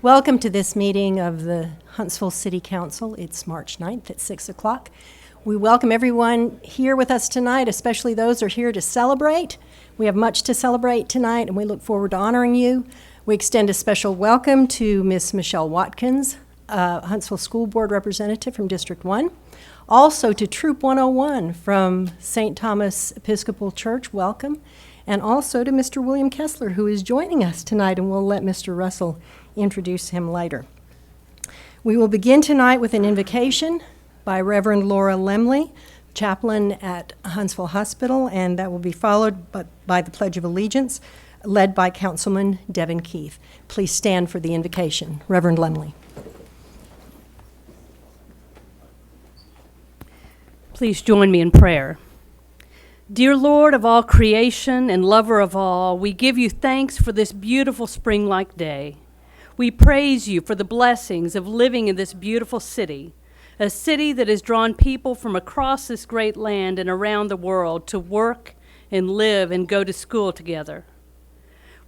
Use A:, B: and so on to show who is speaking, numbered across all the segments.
A: Welcome to this meeting of the Huntsville City Council. It's March 9th at 6 o'clock. We welcome everyone here with us tonight, especially those who are here to celebrate. We have much to celebrate tonight, and we look forward to honoring you. We extend a special welcome to Miss Michelle Watkins, Huntsville School Board Representative from District 1. Also to Troop 101 from St. Thomas Episcopal Church, welcome. And also to Mr. William Kessler, who is joining us tonight, and we'll let Mr. Russell introduce him later. We will begin tonight with an invocation by Reverend Laura Lemley, chaplain at Huntsville Hospital, and that will be followed by the Pledge of Allegiance, led by Councilman Devyn Keith. Please stand for the invocation. Reverend Lemley.
B: Please join me in prayer. Dear Lord of all creation and lover of all, we give you thanks for this beautiful spring-like day. We praise you for the blessings of living in this beautiful city, a city that has drawn people from across this great land and around the world to work and live and go to school together.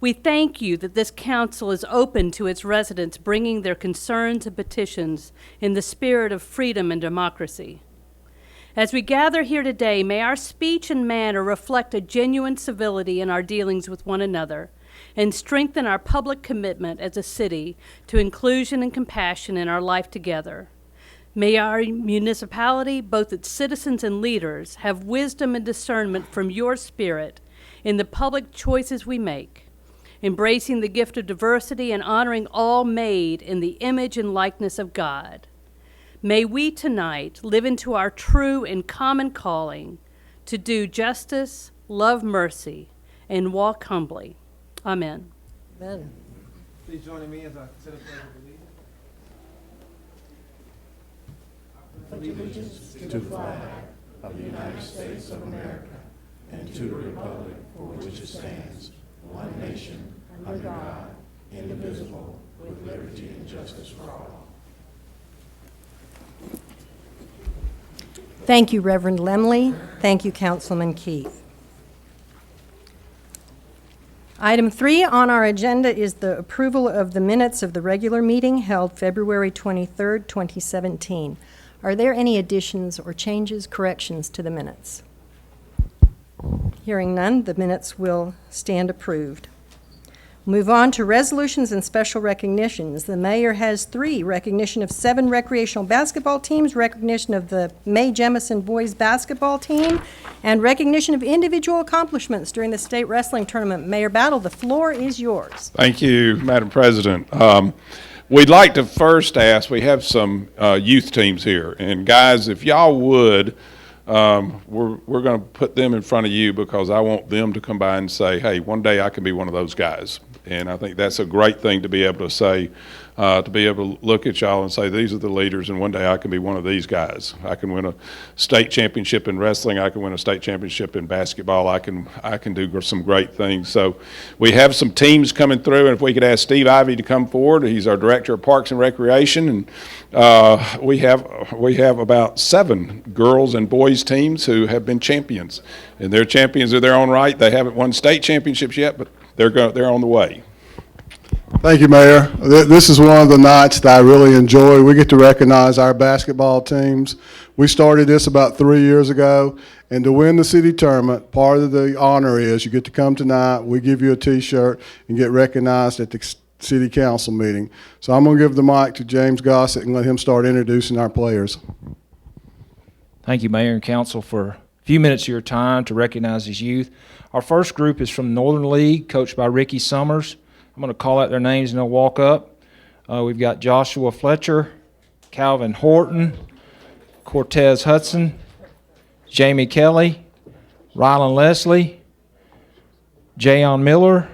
B: We thank you that this council is open to its residents bringing their concerns and petitions in the spirit of freedom and democracy. As we gather here today, may our speech and manner reflect a genuine civility in our dealings with one another and strengthen our public commitment as a city to inclusion and compassion in our life together. May our municipality, both its citizens and leaders, have wisdom and discernment from your spirit in the public choices we make, embracing the gift of diversity and honoring all made in the image and likeness of God. May we tonight live into our true and common calling to do justice, love mercy, and walk humbly. Amen.
A: Amen.
C: Please join me as I say the Pledge of Allegiance.
D: To the flag of the United States of America and to the republic for which it stands, one nation, under God, indivisible, with liberty and justice for all.
A: Thank you, Reverend Lemley. Thank you, Councilman Keith. Item 3 on our agenda is the approval of the minutes of the regular meeting held February 23rd, 2017. Are there any additions or changes, corrections to the minutes? Hearing none, the minutes will stand approved. Move on to resolutions and special recognitions. The mayor has 3: recognition of 7 recreational basketball teams, recognition of the May Jemison boys basketball team, and recognition of individual accomplishments during the state wrestling tournament. Mayor Battle, the floor is yours.
E: Thank you, Madam President. We'd like to first ask, we have some youth teams here, and guys, if y'all would, we're going to put them in front of you because I want them to come by and say, hey, one day I can be one of those guys. And I think that's a great thing to be able to say, to be able to look at y'all and say, these are the leaders, and one day I can be one of these guys. I can win a state championship in wrestling. I can win a state championship in basketball. I can do some great things. So we have some teams coming through, and if we could ask Steve Ivey to come forward. He's our Director of Parks and Recreation, and we have about 7 girls and boys teams who have been champions, and they're champions of their own right. They haven't won state championships yet, but they're on the way.
F: Thank you, Mayor. This is one of the nights that I really enjoy. We get to recognize our basketball teams. We started this about 3 years ago, and to win the city tournament, part of the honor is you get to come tonight, we give you a T-shirt, and get recognized at the city council meeting. So I'm going to give the mic to James Gossett and let him start introducing our players.
G: Thank you, Mayor and Council, for a few minutes of your time to recognize these youth. Our first group is from the Northern League, coached by Ricky Summers. I'm going to call out their names and they'll walk up. We've got Joshua Fletcher, Calvin Horton, Cortez Hudson, Jamie Kelly, Rylan Leslie, Jayon Miller,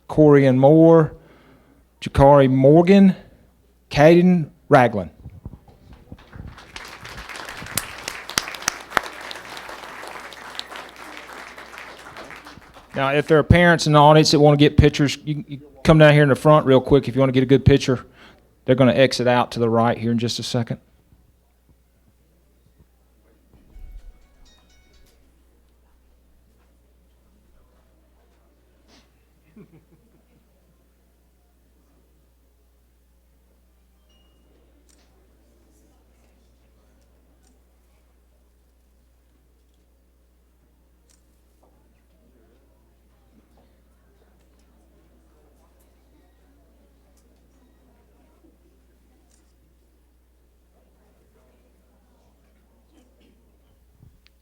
G: Corian Moore, Jakari Morgan, Caden Ragland. Now, if there are parents in the audience that want to get pictures, you come down here in the front real quick if you want to get a good picture. They're going to exit out to the right here in just a second.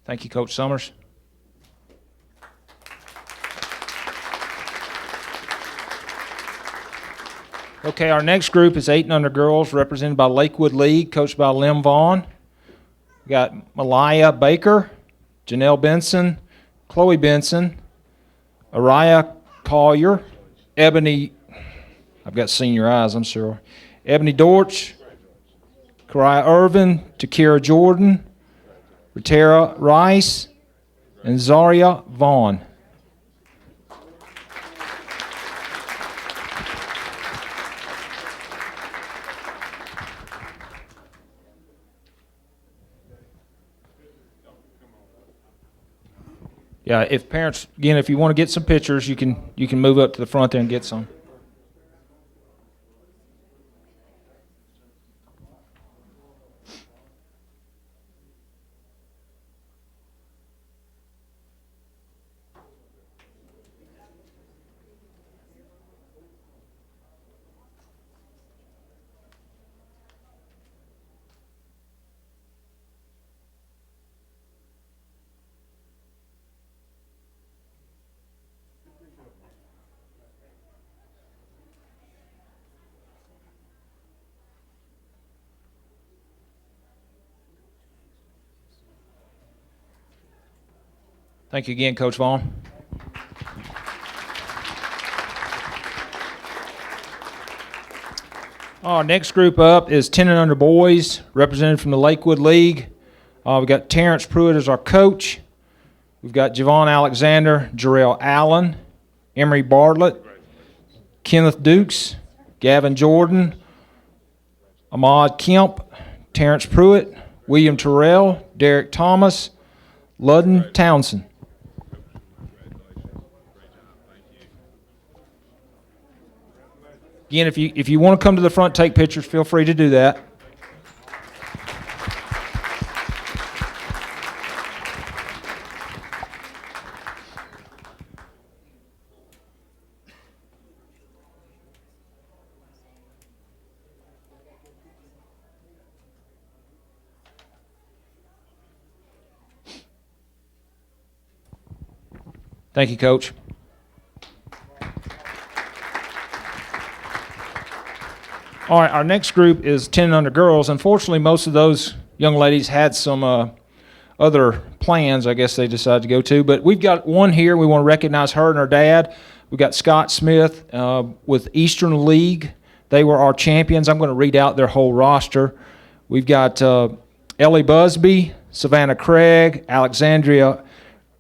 G: Thank you, Coach Summers. Okay, our next group is 8 and under girls, represented by Lakewood League, coached by Lim Vaughn. We got Malaya Baker, Janelle Benson, Chloe Benson, Araya Collier, Ebony, I've got senior eyes, I'm sure, Ebony Dortch, Kariah Irvin, Takira Jordan, Ratera Rice, and Zaria Vaughn. Yeah, if parents, again, if you want to get some pictures, you can move up to the front there and get some. Thank you again, Coach Vaughn. Our next group up is 10 and under boys, represented from the Lakewood League. We've got Terrence Pruitt as our coach. We've got Javon Alexander, Jarrell Allen, Emery Bartlett, Kenneth Dukes, Gavin Jordan, Ahmad Kemp, Terrence Pruitt, William Terrell, Derek Thomas, Ludden Townsend. Again, if you want to come to the front, take pictures, feel free to do that. Thank you, Coach. All right, our next group is 10 and under girls. Unfortunately, most of those young ladies had some other plans, I guess they decided to go to. But we've got one here. We want to recognize her and her dad. We've got Scott Smith with Eastern League. They were our champions. I'm going to read out their whole roster. We've got Ellie Busby, Savannah Craig, Alexandria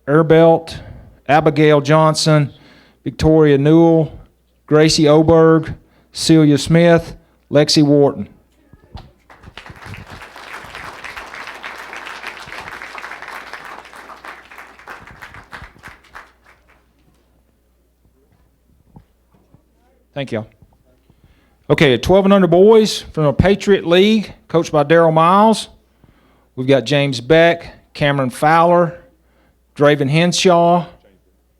G: Erbelt, Abigail Johnson, Victoria Newell, Gracie Oberg, Celia Smith, Lexi Wharton. Thank you. Okay, 12 and under boys from the Patriot League, coached by Daryl Miles. We've got James Beck, Cameron Fowler, Draven Henshaw,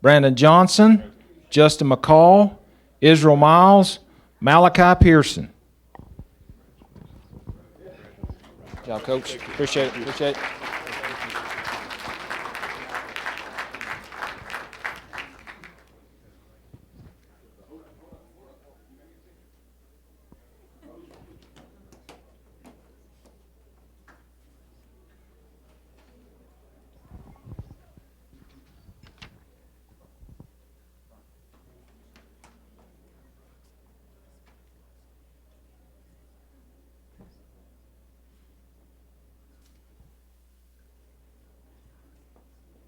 G: Brandon Johnson, Justin McCall, Israel Miles, Malachi Pearson. Good job, Coach. Appreciate it.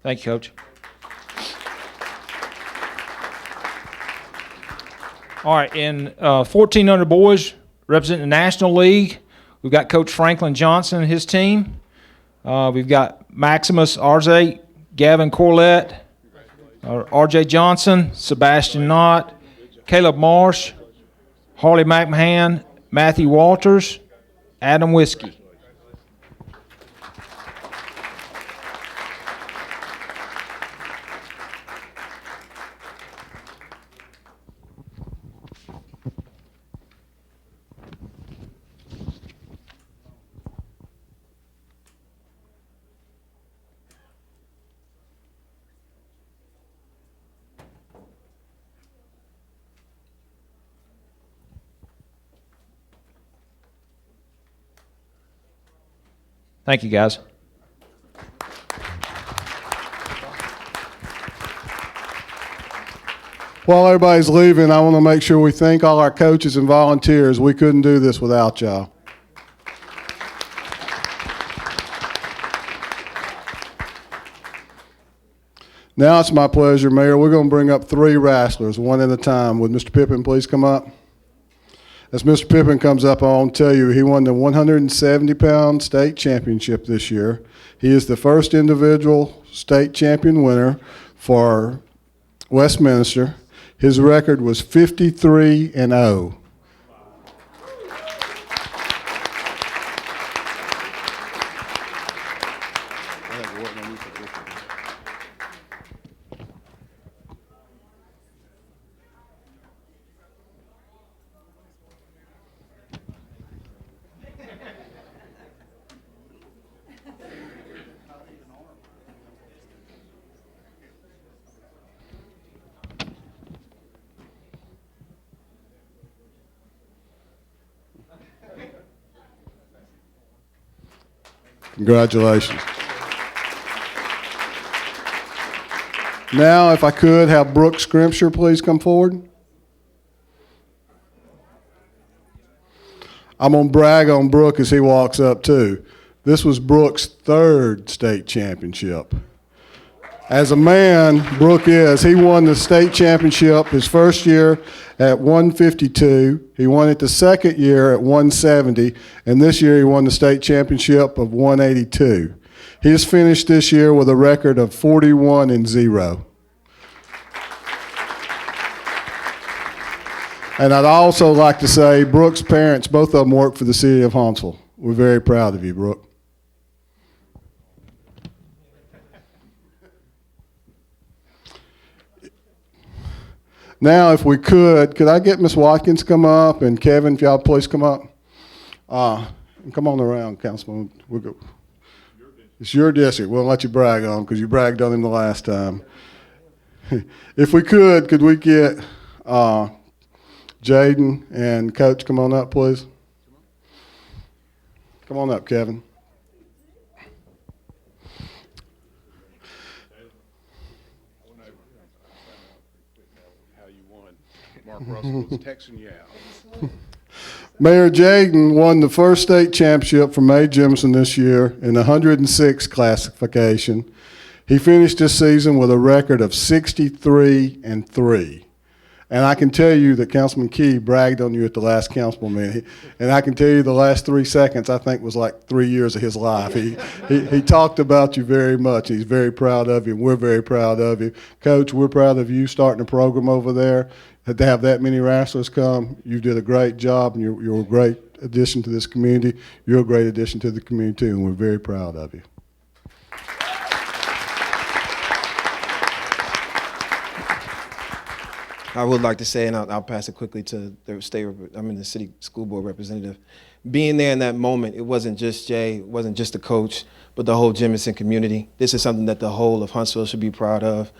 G: Thank you, Coach. All right, in 14 under boys, representing the National League, we've got Coach Franklin Johnson and his team. We've got Maximus Arze, Gavin Corlett, R.J. Johnson, Sebastian Knott, Caleb Marsh, Harley McMahon, Matthew Walters, Adam Whiskey. Thank you, guys.
F: While everybody's leaving, I want to make sure we thank all our coaches and volunteers. We couldn't do this without y'all. Now it's my pleasure, Mayor. We're going to bring up 3 wrestlers, one at a time. Would Mr. Pippin please come up? As Mr. Pippin comes up, I want to tell you he won the 170-pound state championship this year. He is the first individual state champion winner for Westminster. His record was 53-0. Congratulations. Now, if I could, have Brooke Scrimshire please come forward. I'm going to brag on Brooke as he walks up, too. This was Brooke's 3rd state championship. As a man, Brooke he won the state championship his first year at 152. He won it the second year at 170, and this year he won the state championship of 182. He has finished this year with a record of 41-0. And I'd also like to say Brooke's parents, both of them work for the city of Huntsville. We're very proud of you, Brooke. Now, if we could I get Ms. Watkins come up, and Kevin, if y'all please come up. Come on around, Councilman. We'll go. It's your district. We'll let you brag on him because you bragged on him the last time. If we could we get Jaden and Coach come on up, please? Come on up, Kevin.
E: Mark Russell was texting you out.
F: Mayor Jaden won the first state championship for May Jemison this year in the 106 classification. He finished this season with a record of 63-3. And I can tell you that Councilman Key bragged on you at the last council meeting. And I can tell you the last 3 seconds, I think, was like 3 years of his life. He talked about you very much. He's very proud of you, and we're very proud of you. Coach, we're proud of you starting a program over there. To have that many wrestlers come, you did a great job, and you're a great addition to this community. You're a great addition to the community, too, and we're very proud of you.
C: I would like to say, and I'll pass it quickly to the city school board representative. Being there in that moment, it wasn't just Jay, it wasn't just the coach, but the whole Jemison community. This is something that the whole of Huntsville should be proud of.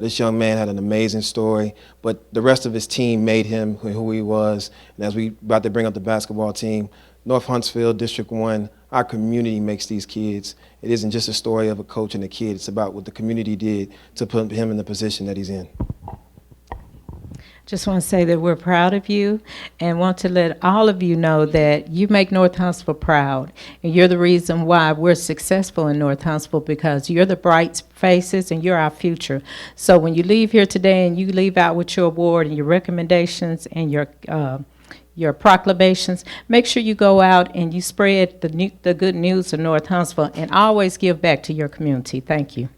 C: This young man had an amazing story, but the rest of his team made him who he was. And as we about to bring up the basketball team, North Huntsville, District 1, our community makes these kids. It isn't just a story of a coach and a kid. It's about what the community did to put him in the position that he's in.
H: Just want to say that we're proud of you and want to let all of you know that you make North Huntsville proud. And you're the reason why we're successful in North Huntsville, because you're the bright faces and you're our future. So when you leave here today and you leave out with your award and your recommendations and your proclamations, make sure you go out and you spread the good news of North Huntsville and always give back to your community. Thank you.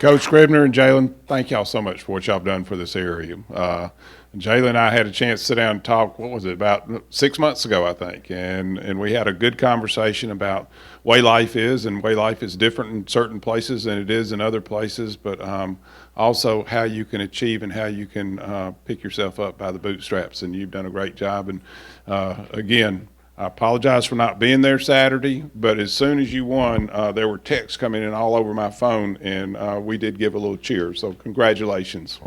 E: Coach Scribner and Jalen, thank y'all so much for what y'all have done for this area. Jalen and I had a chance to sit down and talk, what was it, about 6 months ago, I think, and we had a good conversation about way life is, and way life is different in certain places than it is in other places, but also how you can achieve and how you can pick yourself up by the bootstraps, and you've done a great job. And again, I apologize for not being there Saturday, but as soon as you won, there were texts coming in all over my phone, and we did give a little cheer, so congratulations.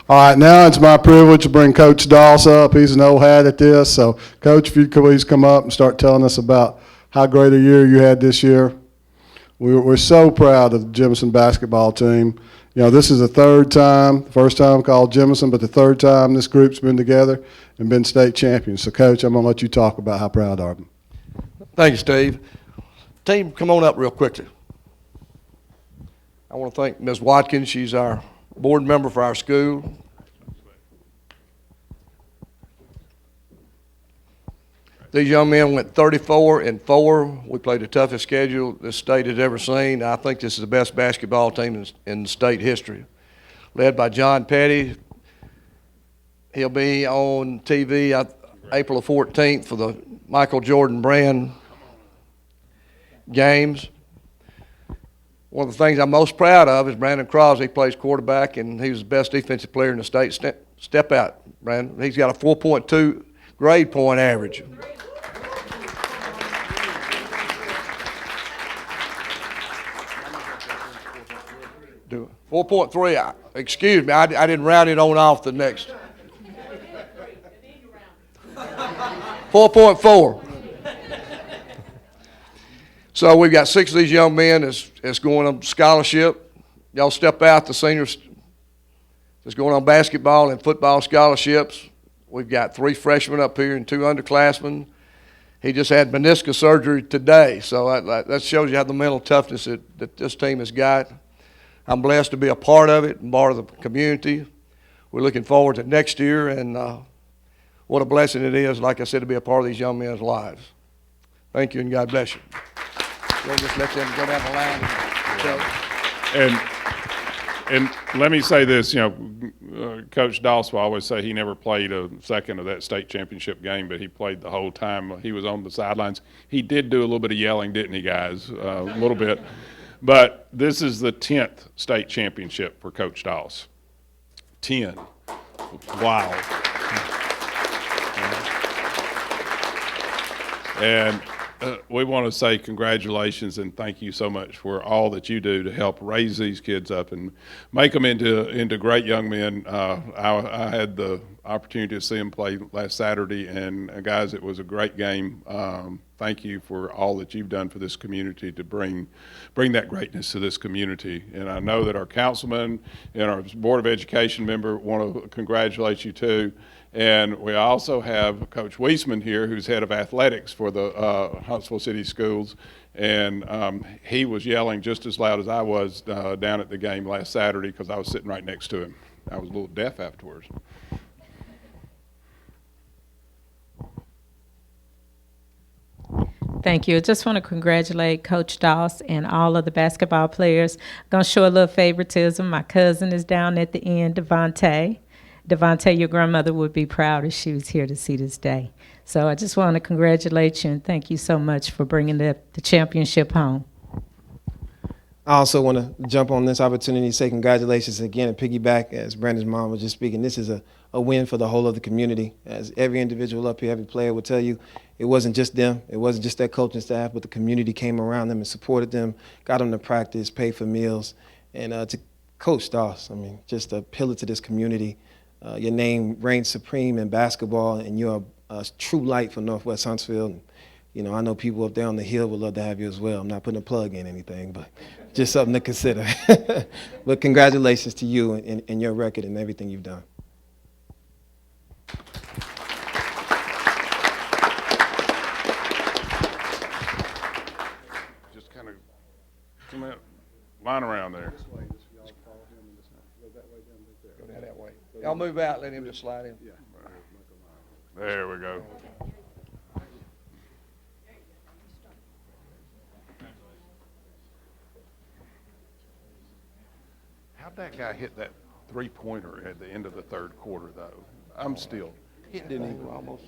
F: All right, now it's my privilege to bring Coach Doss up. He's an old hat at this. So, Coach, if you'd please come up and start telling us about how great a year you had this year. We're so proud of the Jemison basketball team. You know, this is the third time, first time called Jemison, but the third time this group's been together and been state champions. So, Coach, I'm going to let you talk about how proud of them.
I: Thank you, Steve. Team, come on up real quickly. I want to thank Ms. Watkins. She's our board member for our school. These young men went 34-4. We played the toughest schedule this state has ever seen. I think this is the best basketball team in state history. Led by John Petty. He'll be on TV April the 14th for the Michael Jordan brand games. One of the things I'm most proud of is Brandon Crosby. He plays quarterback, and he was the best defensive player in the state. Step out, Brandon. He's got a 4.2 grade point average. Do 4.3. Excuse me, I didn't round it on off the next. 4.4. So we've got 6 of these young men that's going on scholarship. Y'all step out, the seniors that's going on basketball and football scholarships. We've got 3 freshmen up here and 2 underclassmen. He just had meniscus surgery today, so that shows you how the mental toughness that this team has got. I'm blessed to be a part of it and part of the community. We're looking forward to next year, and what a blessing it is, like I said, to be a part of these young men's lives. Thank you, and God bless you. We'll just let them go down the line.
E: And let me say this, you know, Coach Doss will always say he never played a second of that state championship game, but he played the whole time. He was on the sidelines. He did do a little bit of yelling, didn't he, guys? A little bit. But this is the 10th state championship for Coach Doss. 10. Wow. And we want to say congratulations and thank you so much for all that you do to help raise these kids up and make them into great young men. I had the opportunity to see them play last Saturday, and guys, it was a great game. Thank you for all that you've done for this community to bring that greatness to this community. And I know that our councilman and our Board of Education member want to congratulate you too. And we also have Coach Wiesman here, who's head of athletics for the Huntsville City Schools. And he was yelling just as loud as I was down at the game last Saturday because I was sitting right next to him. I was a little deaf afterwards.
H: Thank you. I just want to congratulate Coach Doss and all of the basketball players. I'm going to show a little favoritism. My cousin is down at the end, Devontae. Devontae, your grandmother would be proud if she was here to see this day. So I just want to congratulate you and thank you so much for bringing the championship home.
C: I also want to jump on this opportunity to say congratulations again and piggyback, as Brandon's mom was just speaking. This is a win for the whole of the community. As every individual up here, every player will tell you, it wasn't just them. It wasn't just their coaching staff, but the community came around them and supported them, got them to practice, paid for meals. And to Coach Doss, I mean, just a pillar to this community. Your name reigns supreme in basketball, and you're a true light for Northwest Huntsville. And, you know, I know people up there on the hill would love to have you as well. I'm not putting a plug in anything, but just something to consider. But congratulations to you and your record and everything you've done.
E: Just kind of come out, line around there.
I: Go down that way. Y'all move out, let him just slide in.
E: There we go. How'd that guy hit that three-pointer at the end of the third quarter, though? I'm still.
I: It didn't even almost.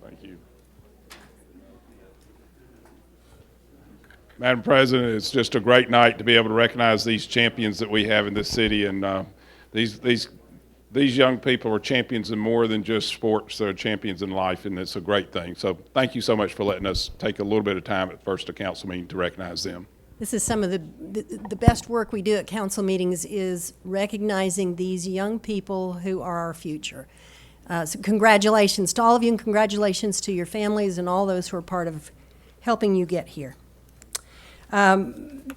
E: Thank you. Madam President, it's just a great night to be able to recognize these champions that we have in this city, and these young people are champions in more than just sports. They're champions in life, and it's a great thing. So thank you so much for letting us take a little bit of time at first council meeting to recognize them.
A: This is some of the best work we do at council meetings is recognizing these young people who are our future. So congratulations to all of you, and congratulations to your families and all those who are part of helping you get here.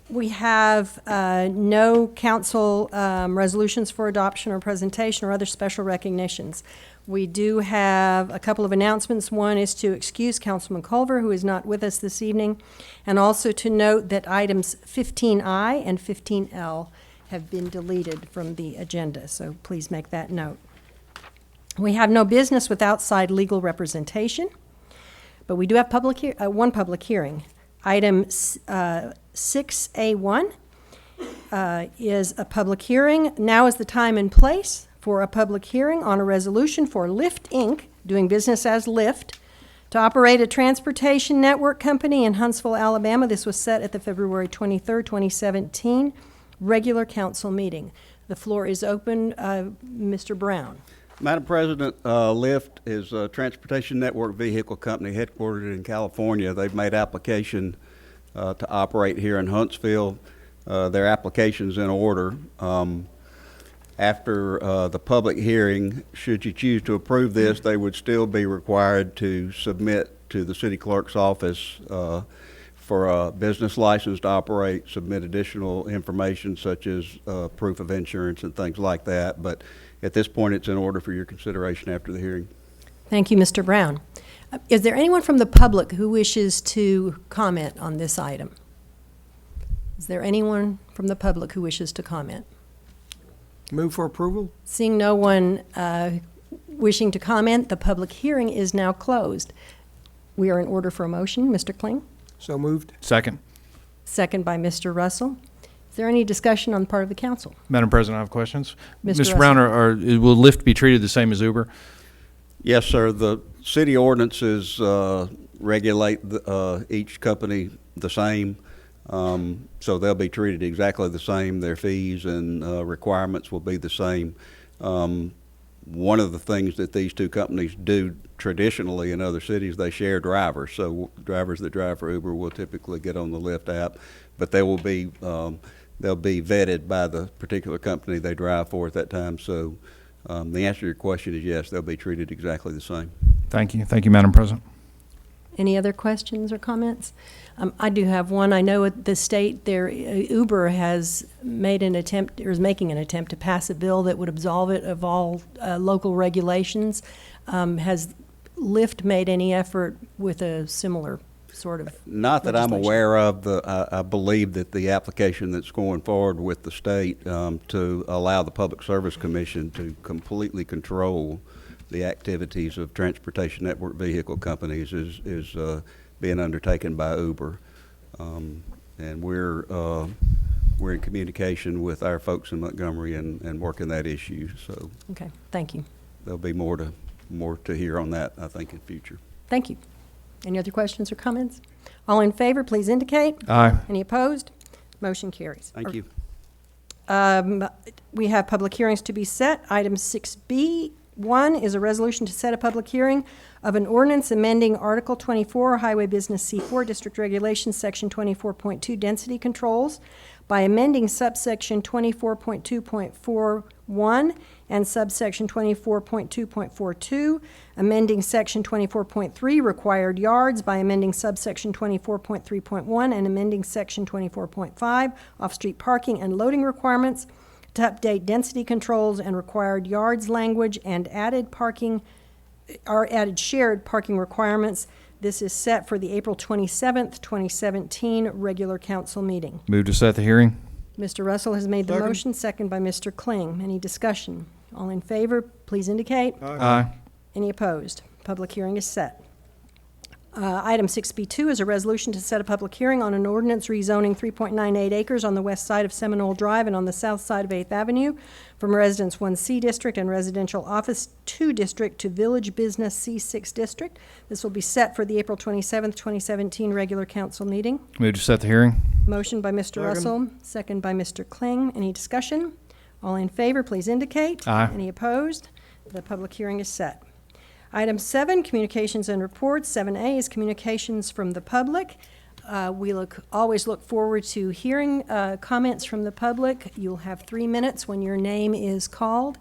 A: We have no council resolutions for adoption or presentation or other special recognitions. We do have a couple of announcements. One is to excuse Councilman Culver, who is not with us this evening, and also to note that items 15I and 15L have been deleted from the agenda, so please make that note. We have no business with outside legal representation, but we do have one public hearing. Item 6A1 is a public hearing. Now is the time and place for a public hearing on a resolution for Lyft Inc., doing business as Lyft, to operate a transportation network company in Huntsville, Alabama. This was set at the February 23rd, 2017 regular council meeting. The floor is open. Mr. Brown.
J: Madam President, Lyft is a transportation network vehicle company headquartered in California. They've made application to operate here in Huntsville. Their application's in order. After the public hearing, should you choose to approve this, they would still be required to submit to the city clerk's office for a business license to operate, submit additional information such as proof of insurance and things like that. But at this point, it's in order for your consideration after the hearing.
A: Thank you, Mr. Brown. Is there anyone from the public who wishes to comment on this item? Is there anyone from the public who wishes to comment?
K: Move for approval?
A: Seeing no one wishing to comment, the public hearing is now closed. We are in order for a motion. Mr. Kling?
K: So moved.
L: Second.
A: Second by Mr. Russell. Is there any discussion on the part of the council?
L: Madam President, I have questions.
A: Mr.
L: Mr. Brown, will Lyft be treated the same as Uber?
J: Yes, sir. The city ordinances regulate each company the same, so they'll be treated exactly the same. Their fees and requirements will be the same. One of the things that these two companies do traditionally in other cities, they share drivers. So drivers that drive for Uber will typically get on the Lyft app, but they will be they'll be vetted by the particular company they drive for at that time. So the answer to your question is yes, they'll be treated exactly the same.
L: Thank you. Thank you, Madam President.
A: Any other questions or comments? I do have one. I know at the state there, Uber has made an attempt, or is making an attempt to pass a bill that would absolve it of all local regulations. Has Lyft made any effort with a similar sort of
J: Not that I'm aware of. I believe that the application that's going forward with the state to allow the Public Service Commission to completely control the activities of transportation network vehicle companies is being undertaken by Uber, and we're in communication with our folks in Montgomery and working that issue. So
A: okay, thank you.
J: There'll be more to hear on that, I think, in future.
A: Thank you. Any other questions or comments? All in favor, please indicate.
L: Aye.
A: Any opposed? Motion carries.
J: Thank you.
A: We have public hearings to be set. Item 6B1 is a resolution to set a public hearing of an ordinance amending Article 24, Highway Business C4 District Regulations, Section 24.2 Density Controls by amending subsection 24.2.41 and subsection 24.2.42, amending section 24.3 required yards by amending subsection 24.3.1 and amending section 24.5 off-street parking and loading requirements to update density controls and required yards language and added shared parking requirements. This is set for the April 27th, 2017 regular council meeting.
L: Move to set the hearing.
A: Mr. Russell has made the motion, second by Mr. Kling. Any discussion? All in favor, please indicate.
L: Aye.
A: Any opposed? Public hearing is set. Item 6B2 is a resolution to set a public hearing on an ordinance rezoning 3.98 acres on the west side of Seminole Drive and on the south side of 8th Avenue from Residence 1C District and Residential Office 2 District to Village Business C6 District. This will be set for the April 27th, 2017 regular council meeting.
L: Move to set the hearing.
A: Motion by Mr. Russell, second by Mr. Kling. Any discussion? All in favor, please indicate.
L: Aye.
A: Any opposed? The public hearing is set. Item 7, communications and reports. 7A is communications from the public. We always look forward to hearing comments from the public. You'll have 3 minutes when your name is called.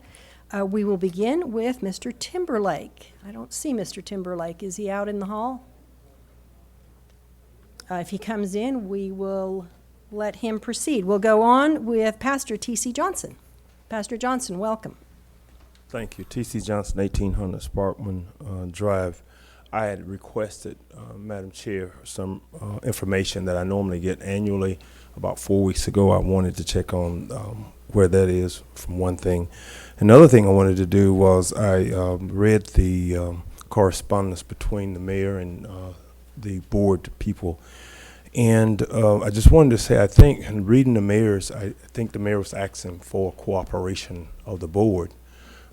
A: We will begin with Mr. Timberlake. I don't see Mr. Timberlake. Is he out in the hall? If he comes in, we will let him proceed. We'll go on with Pastor T.C. Johnson. Pastor Johnson, welcome.
M: Thank you. T.C. Johnson, 1800 Sparkman Drive. I had requested, Madam Chair, some information that I normally get annually. About 4 weeks ago, I wanted to check on where that is, from one thing. Another thing I wanted to do was I read the correspondence between the mayor and the board people. And I just wanted to say, I think, in reading the mayor's, I think the mayor was asking for cooperation of the board.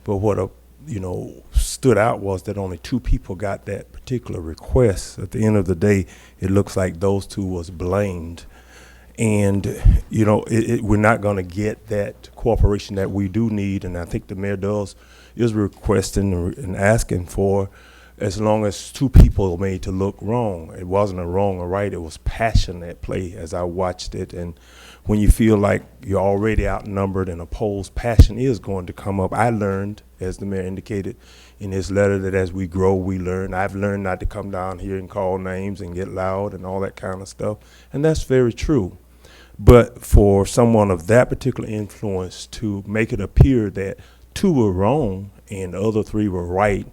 M: But what stood out was that only 2 people got that particular request. At the end of the day, it looks like those 2 was blamed. And, we're not going to get that cooperation that we do need. And I think the mayor is requesting and asking for, as long as 2 people made to look wrong. It wasn't a wrong or right. It was passion at play as I watched it. And when you feel like you're already outnumbered and opposed, passion is going to come up. I learned, as the mayor indicated in his letter, that as we grow, we learn. I've learned not to come down here and call names and get loud and all that kind of stuff. And that's very true. But for someone of that particular influence to make it appear that 2 were wrong and the other 3 were right,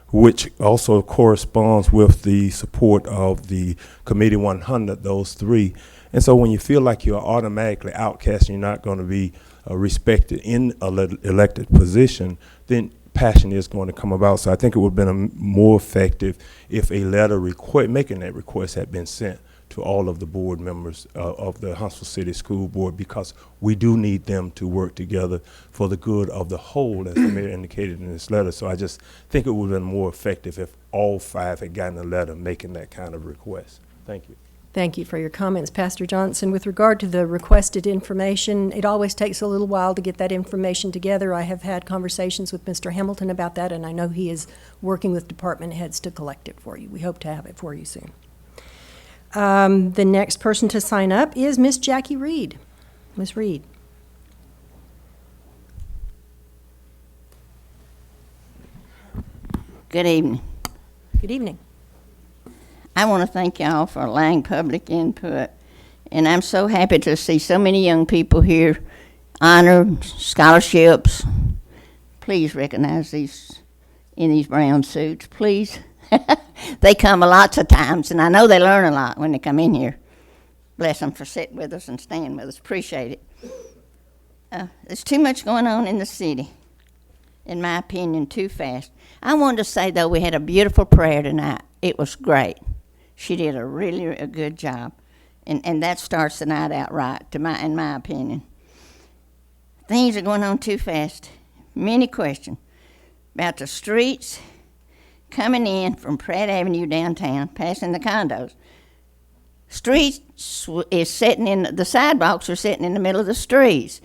M: which also corresponds with the support of the Committee 100, those 3. And so when you feel like you're automatically outcast and you're not going to be respected in an elected position, then passion is going to come about. So I think it would have been more effective if a letter making that request had been sent to all of the board members of the Huntsville City School Board, because we do need them to work together for the good of the whole, as the mayor indicated in his letter. So I just think it would have been more effective if all 5 had gotten a letter making that kind of request. Thank you.
A: Thank you for your comments, Pastor Johnson. With regard to the requested information, it always takes a little while to get that information together. I have had conversations with Mr. Hamilton about that, and I know he is working with department heads to collect it for you. We hope to have it for you soon. The next person to sign up is Miss Jackie Reed. Miss Reed.
N: Good evening.
A: Good evening.
N: I want to thank y'all for allowing public input, and I'm so happy to see so many young people here honored, scholarships. Please recognize these in these brown suits, please. They come lots of times, and I know they learn a lot when they come in here. Bless them for sitting with us and staying with us. Appreciate it. There's too much going on in the city, in my opinion, too fast. I wanted to say, though, we had a beautiful prayer tonight. It was great. She did a good job, and that starts the night out right, in my opinion. Things are going on too fast. Many questions about the streets coming in from Pratt Avenue downtown, passing the condos. Streets is the sidewalks are sitting in the middle of the streets.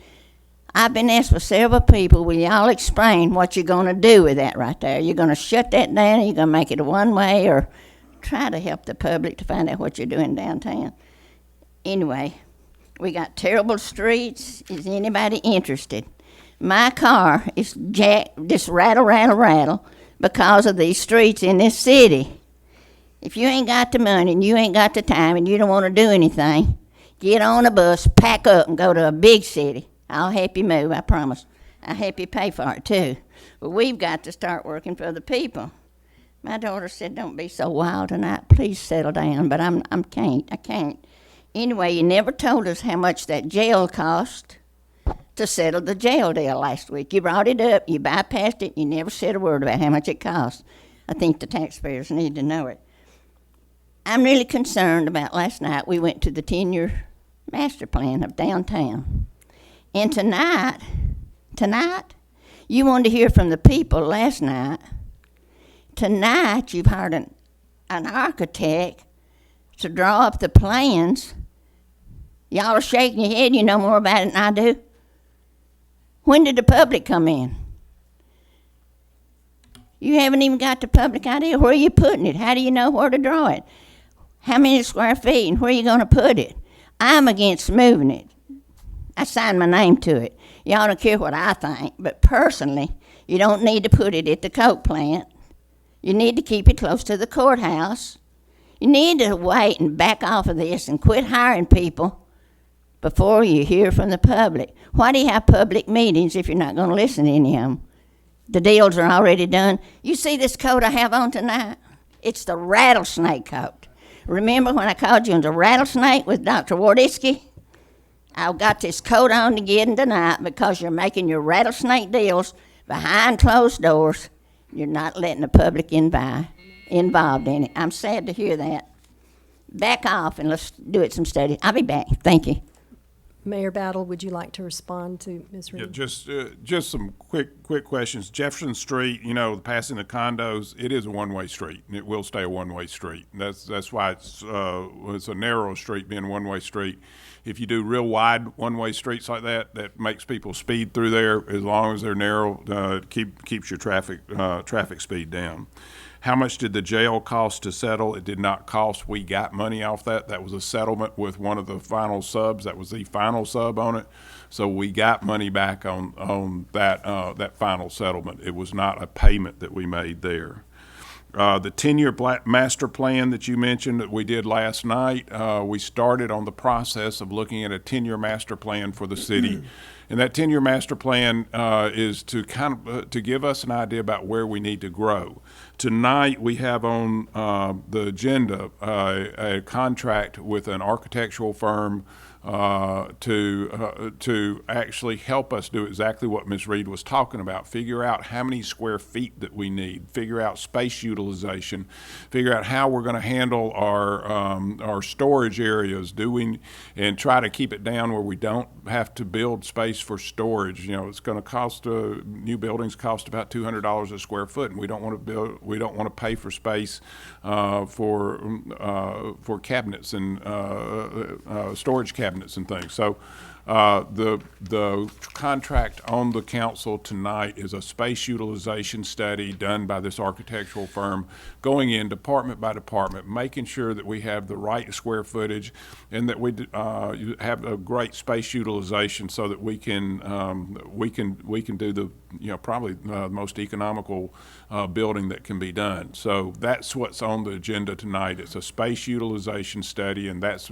N: I've been asked by several people, will y'all explain what you're going to do with that right there? You're going to shut that down, or you're going to make it a one-way, or try to help the public to find out what you're doing downtown. Anyway, we got terrible streets. Is anybody interested? My car is just rattle, because of these streets in this city. If you ain't got the money and you ain't got the time and you don't want to do anything, get on a bus, pack up, and go to a big city. I'll help you move, I promise. I'll help you pay for it, too. But we've got to start working for the people. My daughter said, don't be so wild tonight. Please settle down. But I can't. Anyway, you never told us how much that jail cost to settle the jail deal last week. You brought it up, you bypassed it, you never said a word about how much it cost. I think the taxpayers need to know it. I'm really concerned about last night. We went to the 10-year master plan of downtown. And tonight, you wanted to hear from the people last night. Tonight, you've hired an architect to draw up the plans. Y'all are shaking your head. You know more about it than I do. When did the public come in? You haven't even got the public idea. Where are you putting it? How do you know where to draw it? How many square feet and where are you going to put it? I'm against moving it. I signed my name to it. Y'all don't care what I think, but personally, you don't need to put it at the Coke plant. You need to keep it close to the courthouse. You need to wait and back off of this and quit hiring people before you hear from the public. Why do you have public meetings if you're not going to listen to any of them? The deals are already done. You see this coat I have on tonight? It's the rattlesnake coat. Remember when I called you on the rattlesnake with Dr. Wardisky? I've got this coat on again tonight because you're making your rattlesnake deals behind closed doors. You're not letting the public involved in it. I'm sad to hear that. Back off and let's do it some study. I'll be back. Thank you.
A: Mayor Battle, would you like to respond to Ms. Reed?
E: Yeah, just some quick questions. Jefferson Street, passing the condos, it is a one-way street, and it will stay a one-way street. That's why it's a narrow street being a one-way street. If you do real wide one-way streets like that makes people speed through there. As long as they're narrow, keeps your traffic speed down. How much did the jail cost to settle? It did not cost. We got money off that. That was a settlement with one of the final subs. That was the final sub on it. So we got money back on that final settlement. It was not a payment that we made there. The 10-year master plan that you mentioned that we did last night, we started on the process of looking at a 10-year master plan for the city. And that 10-year master plan is to to give us an idea about where we need to grow. Tonight we have on the agenda a contract with an architectural firm to actually help us do exactly what Ms. Reed was talking about. Figure out how many square feet that we need. Figure out space utilization. Figure out how we're going to handle our storage areas. And try to keep it down where we don't have to build space for storage. It's going to cost new buildings cost about $200 a square foot, and we don't want to pay for space for cabinets and storage cabinets and things. So the contract on the council tonight is a space utilization study done by this architectural firm, going in department by department, making sure that we have the right square footage and that we have a great space utilization so that we can do the probably the most economical building that can be done. So that's what's on the agenda tonight. It's a space utilization study, and that's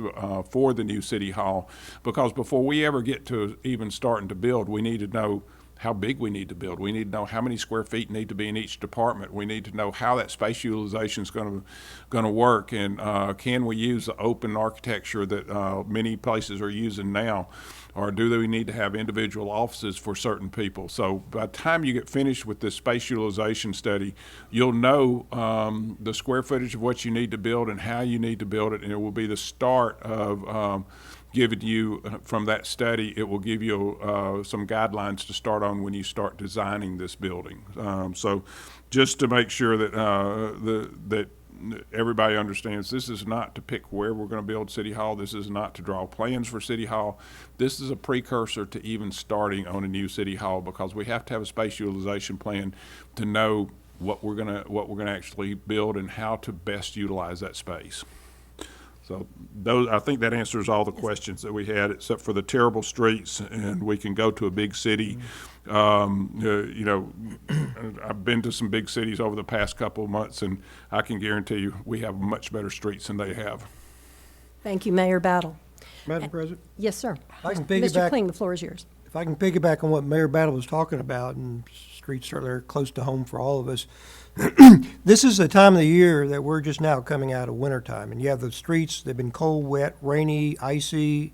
E: for the new city hall, because before we ever get to even starting to build, we need to know how big we need to build. We need to know how many square feet need to be in each department. We need to know how that space utilization is going to work, and can we use the open architecture that many places are using now, or do we need to have individual offices for certain people? So by the time you get finished with this space utilization study, you'll know the square footage of what you need to build and how you need to build it, and it will be the start of giving you, from that study, it will give you some guidelines to start on when you start designing this building. So just to make sure that that everybody understands, this is not to pick where we're going to build City Hall. This is not to draw plans for City Hall. This is a precursor to even starting on a new City Hall, because we have to have a space utilization plan to know what we're gonna actually build and how to best utilize that space. So I think that answers all the questions that we had, except for the terrible streets, and we can go to a big city. I've been to some big cities over the past couple of months, and I can guarantee you we have much better streets than they have.
A: Thank you, Mayor Battle.
K: Madam President?
A: Yes, sir.
K: I can
A: Mr.
K: piggyback-
A: Kling, the floor is yours.
K: If I can piggyback on what Mayor Battle was talking about, and streets are there close to home for all of us, this is the time of the year that we're just now coming out of wintertime, and you have the streets, they've been cold, wet, rainy, icy,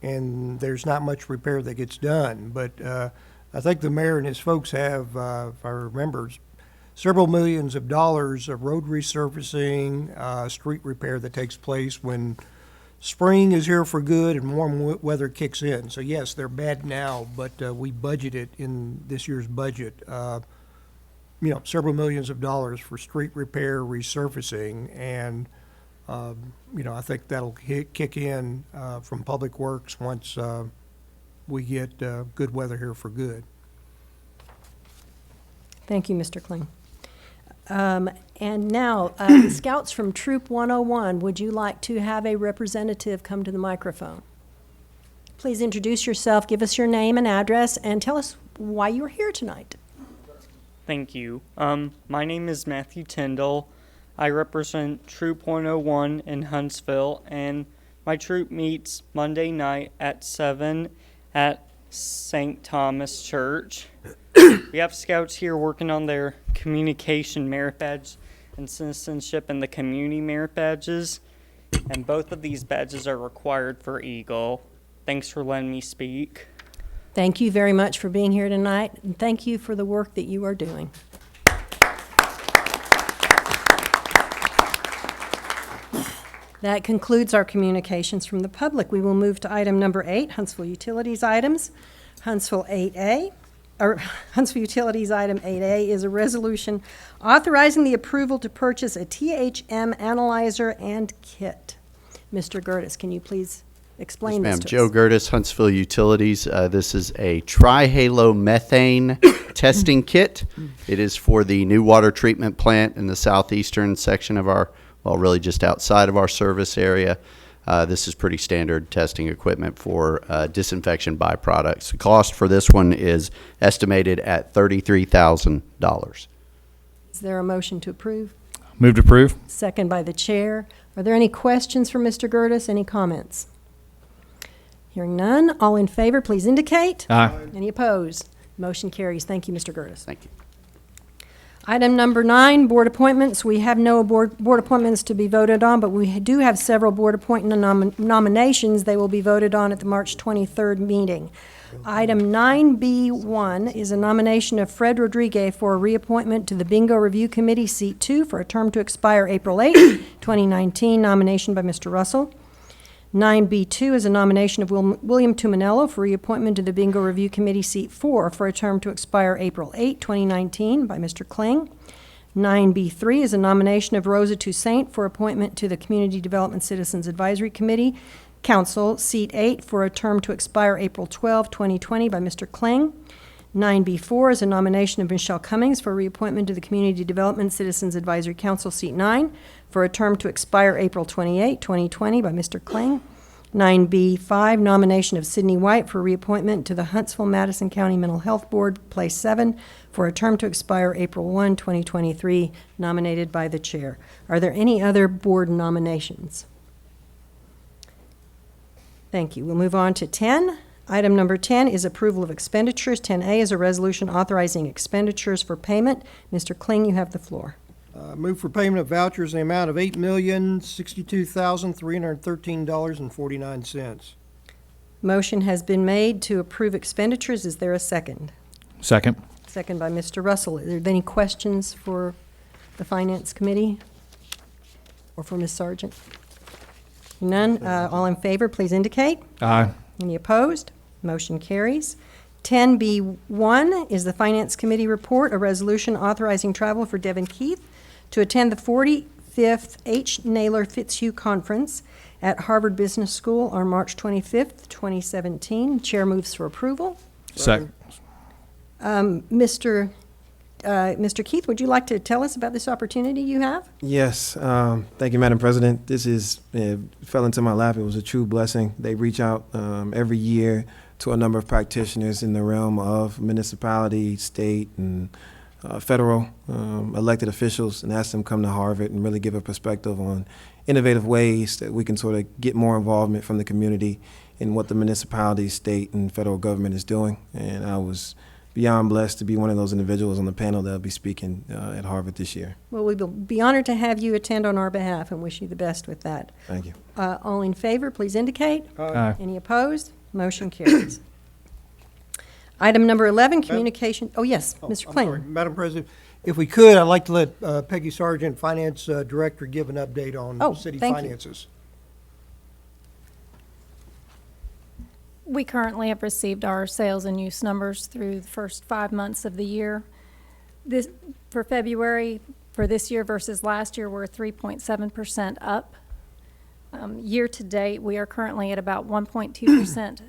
K: and there's not much repair that gets done. But I think the mayor and his folks have, if I remember, several millions of dollars of road resurfacing, street repair that takes place when spring is here for good and warm weather kicks in. So yes, they're bad now, but we budget it in this year's budget. Several millions of dollars for street repair, resurfacing, and I think that'll kick in from Public Works once we get good weather here for good.
A: Thank you, Mr. Kling. And now, the Scouts from Troop 101, would you like to have a representative come to the microphone? Please introduce yourself, give us your name and address, and tell us why you're here tonight.
O: Thank you. My name is Matthew Tyndall. I represent Troop 101 in Huntsville, and my troop meets Monday night at 7 at St. Thomas Church. We have scouts here working on their communication merit badge and citizenship and the community merit badges, and both of these badges are required for Eagle. Thanks for letting me speak.
A: Thank you very much for being here tonight, and thank you for the work that you are doing. That concludes our communications from the public. We will move to item number 8, Huntsville Utilities items. Huntsville Utilities item 8A is a resolution authorizing the approval to purchase a THM analyzer and kit. Mr. Gertis, can you please explain this to us?
P: Joe Gertis, Huntsville Utilities. This is a trihalomethane testing kit. It is for the new water treatment plant in the southeastern section of our, well, really just outside of our service area. This is pretty standard testing equipment for disinfection byproducts. The cost for this one is estimated at $33,000.
A: Is there a motion to approve?
L: Move to approve.
A: Second by the chair. Are there any questions for Mr. Gertis? Any comments? Hearing none, all in favor, please indicate.
L: Aye.
A: Any opposed? Motion carries. Thank you, Mr. Gertis.
P: Thank you.
A: Item number 9, board appointments. We have no board appointments to be voted on, but we do have several board appointment nominations. They will be voted on at the March 23rd meeting. Item 9B1 is a nomination of Fred Rodriguez for a reappointment to the Bingo Review Committee, Seat 2, for a term to expire April 8, 2019. Nomination by Mr. Russell. 9B2 is a nomination of William Tuminello for reappointment to the Bingo Review Committee, Seat 4, for a term to expire April 8, 2019, by Mr. Kling. 9B3 is a nomination of Rosa Toussaint for appointment to the Community Development Citizens Advisory Committee, Council, Seat 8, for a term to expire April 12, 2020, by Mr. Kling. 9B4 is a nomination of Michelle Cummings for reappointment to the Community Development Citizens Advisory Council, Seat 9, for a term to expire April 28, 2020, by Mr. Kling. 9B5, nomination of Sidney White for reappointment to the Huntsville-Madison County Mental Health Board, Place 7, for a term to expire April 1, 2023, nominated by the chair. Are there any other board nominations? Thank you. We'll move on to 10. Item number 10 is approval of expenditures. 10A is a resolution authorizing expenditures for payment. Mr. Kling, you have the floor.
K: Move for payment of vouchers in the amount of $8,062,313.49.
A: Motion has been made to approve expenditures. Is there a second?
L: Second.
A: Second by Mr. Russell. Are there any questions for the Finance Committee or for Ms. Sargent? None. All in favor, please indicate.
L: Aye.
A: Any opposed? Motion carries. 10B1 is the Finance Committee report, a resolution authorizing travel for Devyn Keith to attend the 45th H. Naylor Fitzhugh Conference at Harvard Business School on March 25th, 2017. Chair moves for approval.
L: Second.
A: Mr. Keith, would you like to tell us about this opportunity you have?
C: Yes, thank you, Madam President. This fell into my lap. It was a true blessing. They reach out every year to a number of practitioners in the realm of municipality, state, and federal elected officials, and ask them to come to Harvard and really give a perspective on innovative ways that we can sort of get more involvement from the community in what the municipality, state, and federal government is doing. And I was beyond blessed to be one of those individuals on the panel that will be speaking at Harvard this year.
A: Well, we will be honored to have you attend on our behalf and wish you the best with that.
C: Thank you.
A: All in favor, please indicate.
L: Aye.
A: Any opposed? Motion carries. Item number 11, communication. Oh, yes, Mr.
K: I'm
A: Kling.
K: sorry, Madam President, If we could, I'd like to let Peggy Sargent, Finance Director, give an update on city
A: thank you.
K: finances.
Q: We currently have received our sales and use numbers through the first 5 months of the year. For February, for this year versus last year, we're 3.7% up. Year to date, we are currently at about 1.2%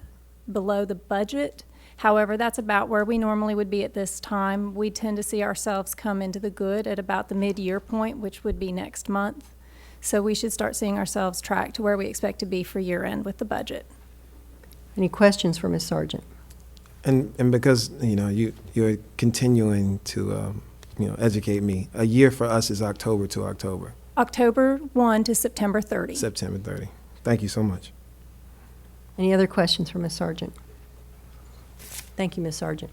Q: below the budget. However, that's about where we normally would be at this time. We tend to see ourselves come into the good at about the mid-year point, which would be next month. So we should start seeing ourselves track to where we expect to be for year end with the budget.
A: Any questions for Ms. Sargent?
C: And because, you're continuing to, educate me, a year for us is October to October.
Q: October 1 to September 30.
C: September 30. Thank you so much.
A: Any other questions for Ms. Sargent? Thank you, Ms. Sargent.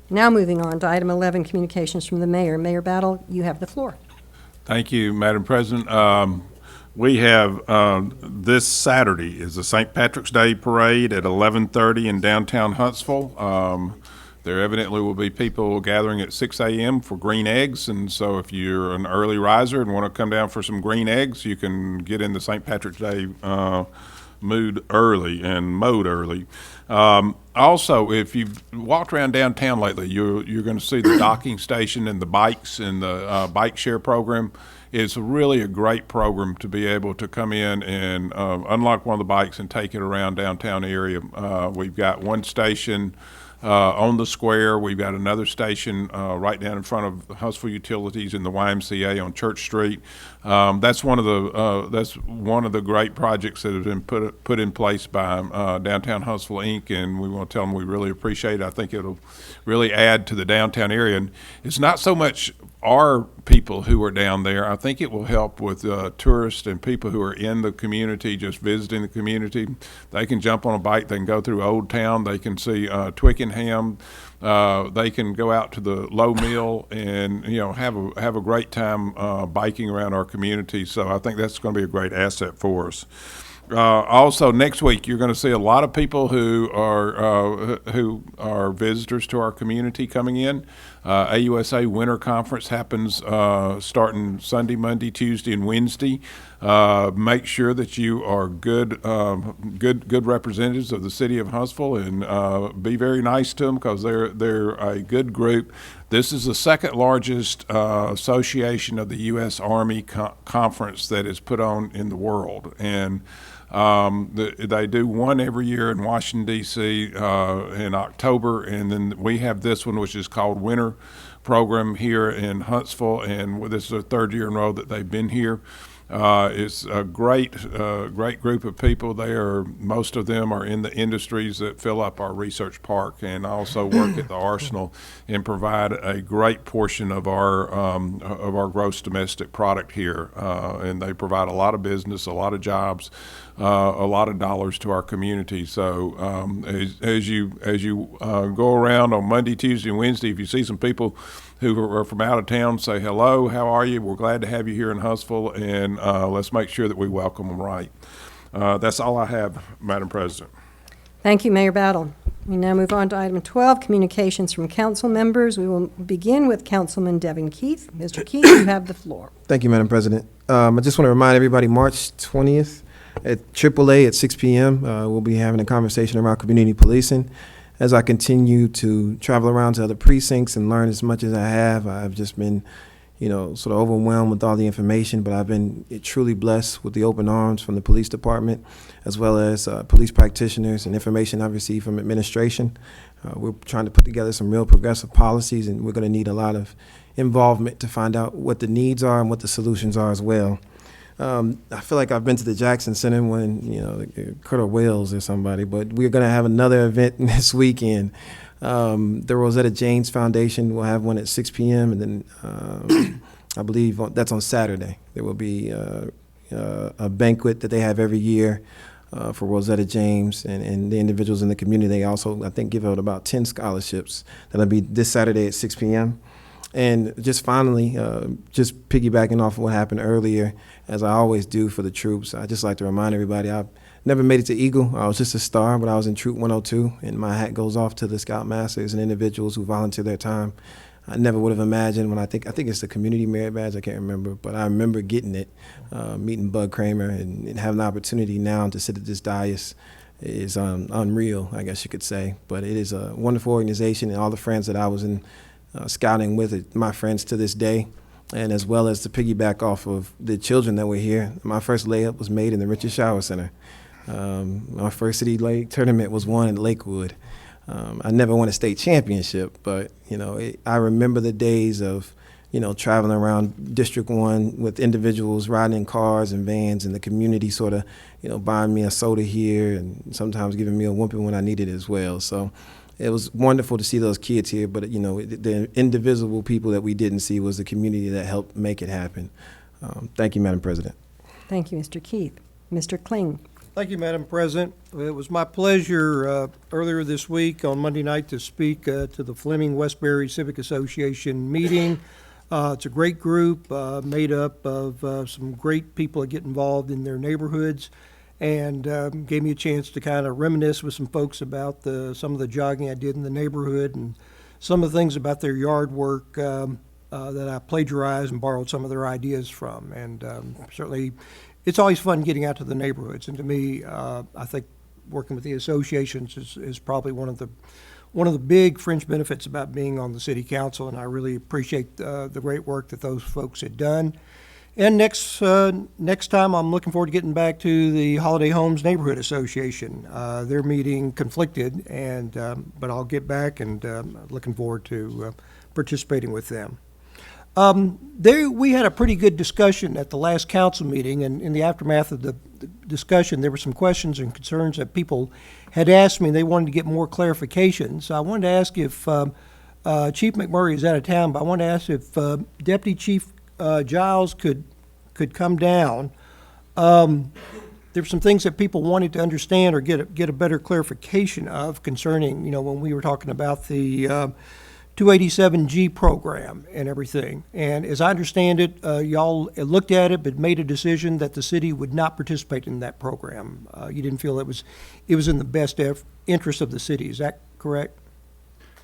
A: Now moving on to item 11, communications from the mayor. Mayor Battle, you have the floor.
E: Thank you, Madam President. We have this Saturday is the St. Patrick's Day Parade at 11:30 in downtown Huntsville. There evidently will be people gathering at 6 a.m. for green eggs, and so if you're an early riser and want to come down for some green eggs, you can get in the St. Patrick's Day mood early and mode early. Also, if you've walked around downtown lately, you're going to see the docking station and the bikes and the bike share program. It's really a great program to be able to come in and unlock one of the bikes and take it around downtown area. We've got one station on the square. We've got another station right down in front of Huntsville Utilities in the YMCA on Church Street. That's one of the great projects that have been put in place by Downtown Huntsville Inc. And we want to tell them we really appreciate it. I think it'll really add to the downtown area. And it's not so much our people who are down there. I think it will help with tourists and people who are in the community, just visiting the community. They can jump on a bike. They can go through Old Town. They can see Twickenham. They can go out to the Low Mill and have a great time biking around our community. So I think that's going to be a great asset for us. Also, next week you're going to see a lot of people who are visitors to our community coming in. AUSA Winter Conference happens starting Sunday, Monday, Tuesday, and Wednesday. Make sure that you are good representatives of the city of Huntsville, and be very nice to them because they're a good group. This is the second largest association of the U.S. Army conference that is put on in the world, and they do one every year in Washington, D.C. In October, and then we have this one, which is called Winter Program here in Huntsville, and this is the third year in a row that they've been here. It's a great group of people. Most of them are in the industries that fill up our research park and also work at the Arsenal and provide a great portion of our gross domestic product here. And they provide a lot of business, a lot of jobs, a lot of dollars to our community. So as you go around on Monday, Tuesday, and Wednesday, if you see some people who are from out of town, say hello, how are you? We're glad to have you here in Huntsville, and let's make sure that we welcome them right. That's all I have, Madam President.
A: Thank you, Mayor Battle. We now move on to item 12, communications from council members. We will begin with Councilman Devyn Keith. Mr. Keith, you have the floor.
C: Thank you, Madam President. I just want to remind everybody, March 20th at AAA at 6 p.m., we'll be having a conversation around community policing. As I continue to travel around to other precincts and learn as much as I have, I've just been, sort of overwhelmed with all the information, but I've been truly blessed with the open arms from the police department, as well as police practitioners and information I've received from administration. We're trying to put together some real progressive policies, and we're going to need a lot of involvement to find out what the needs are and what the solutions are as well. I feel like I've been to the Jackson Center when, Colonel Wells or somebody, but we're going to have another event this weekend. The Rosetta James Foundation will have one at 6 p.m. and then I believe that's on Saturday. There will be a banquet that they have every year for Rosetta James and the individuals in the community. They also, I think, give out about 10 scholarships. That'll be this Saturday at 6 p.m. And just finally, just piggybacking off of what happened earlier, as I always do for the troops, I just like to remind everybody I've never made it to Eagle. I was just a star, but I was in Troop 102, and my hat goes off to the Scoutmasters and individuals who volunteer their time I never would have imagined when I think it's the community merit badge, I can't remember, but I remember getting it, meeting Bud Kramer and having the opportunity now to sit at this dais is unreal, I guess you could say. But it is a wonderful organization, and all the friends that I was in scouting with are my friends to this day. And as well as to piggyback off of the children that were here, my first layup was made in the Richard Shower Center. My first city league tournament was won in Lakewood. I never won a state championship, but I remember the days of traveling around District 1 with individuals riding in cars and vans, and the community sort of buying me a soda here and sometimes giving me a whooping when I needed it as well. So it was wonderful to see those kids here, but the indivisible people that we didn't see was the community that helped make it happen. Thank you, Madam President.
A: Thank you, Mr. Keith. Mr. Kling.
K: Thank you, Madam President. It was my pleasure earlier this week on Monday night to speak to the Fleming-Westbury Civic Association meeting. It's a great group made up of some great people that get involved in their neighborhoods, and gave me a chance to kind of reminisce with some folks about some of the jogging I did in the neighborhood and some of the things about their yard work that I plagiarized and borrowed some of their ideas from. And certainly it's always fun getting out to the neighborhoods. And to me, I think working with the associations is probably one of the big fringe benefits about being on the city council, and I really appreciate the great work that those folks had done. And next time, I'm looking forward to getting back to the Holiday Homes Neighborhood Association. Their meeting conflicted, but I'll get back, and looking forward to participating with them. We had a pretty good discussion at the last council meeting, and in the aftermath of the discussion, there were some questions and concerns that people had asked me. They wanted to get more clarification. So I wanted to ask if Chief McMurray is out of town, but I wanted to ask if Deputy Chief Giles could come down. There were some things that people wanted to understand or get a better clarification of concerning, when we were talking about the 287G program and everything. And as I understand it, y'all looked at it but made a decision that the city would not participate in that program. You didn't feel it was in the best interest of the city. Is that correct?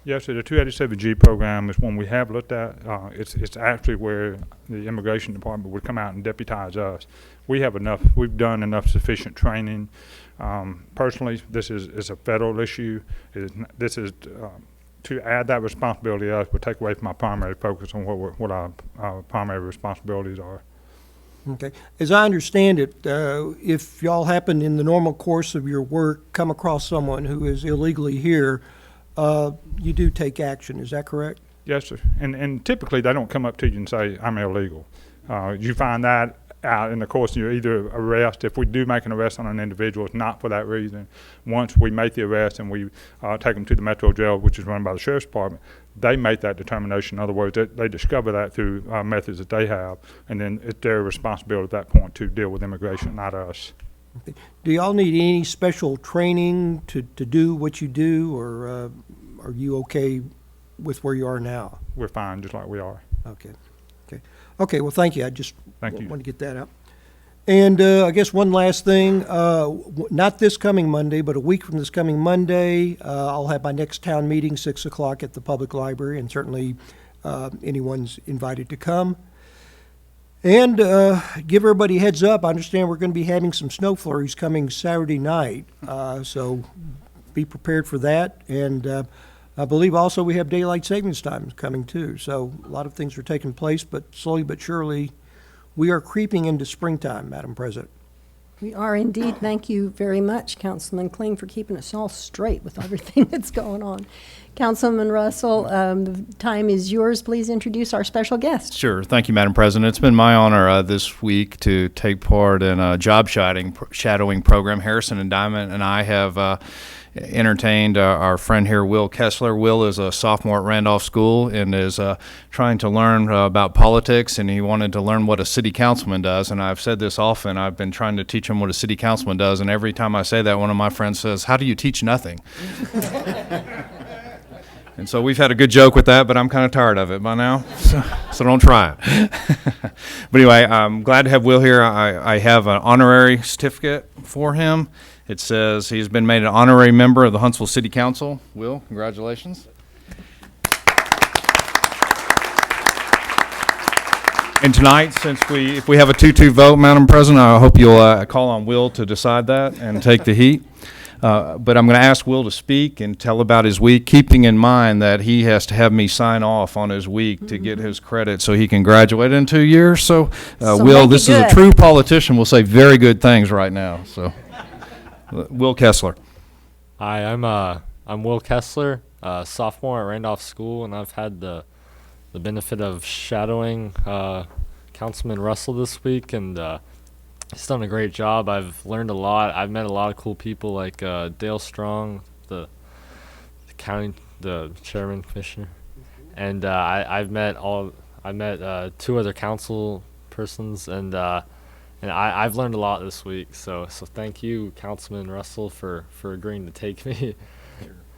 R: Yes, sir. The 287G program is one we have looked at. It's actually where the Immigration Department would come out and deputize us. We've done enough sufficient training. Personally, this is a federal issue. This is to add that responsibility to us would take away from our primary focus on what our primary responsibilities are.
K: Okay. As I understand it, if y'all happen in the normal course of your work come across someone who is illegally here, you do take action. Is that correct?
R: Yes, sir. And typically they don't come up to you and say, I'm illegal. You find that out in the course of your either arrest. If we do make an arrest on an individual, it's not for that reason. Once we make the arrest and we take them to the Metro Jail, which is run by the Sheriff's Department, they make that determination. In other words, they discover that through methods that they have, and then it's their responsibility at that point to deal with immigration, not us.
K: Okay. Do y'all need any special training to do what you do, or are you okay with where you are now?
R: We're fine, just like we are.
K: Okay. Okay, well, thank you. I just
R: want
K: to get that out. And I guess one last thing, not this coming Monday, but a week from this coming Monday, I'll have my next town meeting, 6 o'clock at the public library, and certainly anyone's invited to come. And give everybody a heads up, I understand we're going to be having some snow flurries coming Saturday night, so be prepared for that. And I believe also we have daylight savings time coming too. So a lot of things are taking place, but slowly but surely we are creeping into springtime, Madam President.
A: We are indeed. Thank you very much, Councilman Kling, for keeping us all straight with everything that's going on. Councilman Russell, the time is yours. Please introduce our special guest.
L: Sure. Thank you, Madam President. It's been my honor this week to take part in a job shadowing program. Harrison and Diamond and I have entertained our friend here, Will Kessler. Will is a sophomore at Randolph School and is trying to learn about politics, and he wanted to learn what a city councilman does. And I've said this often, I've been trying to teach him what a city councilman does, and every time I say that, one of my friends says, "How do you teach nothing?" And so we've had a good joke with that, but I'm kind of tired of it by now, so don't try it. But anyway, I'm glad to have Will here. I have an honorary certificate for him. It says he's been made an honorary member of the Huntsville City Council. Will, congratulations. And tonight, if we have a 2-2 vote, Madam President, I hope you'll call on Will to decide that and take the heat. But I'm going to ask Will to speak and tell about his week, keeping in mind that he has to have me sign off on his week to get his credit so he can graduate in 2 years. So, Will, this is a true politician. Will say very good things right now. So, Will Kessler.
S: Hi, I'm Will Kessler, sophomore at Randolph School, and I've had the benefit of shadowing Councilman Russell this week, and he's done a great job. I've learned a lot. I've met a lot of cool people like Dale Strong, the chairman commissioner, and I've met 2 other council persons, and I've learned a lot this week. So thank you, Councilman Russell, for agreeing to take me.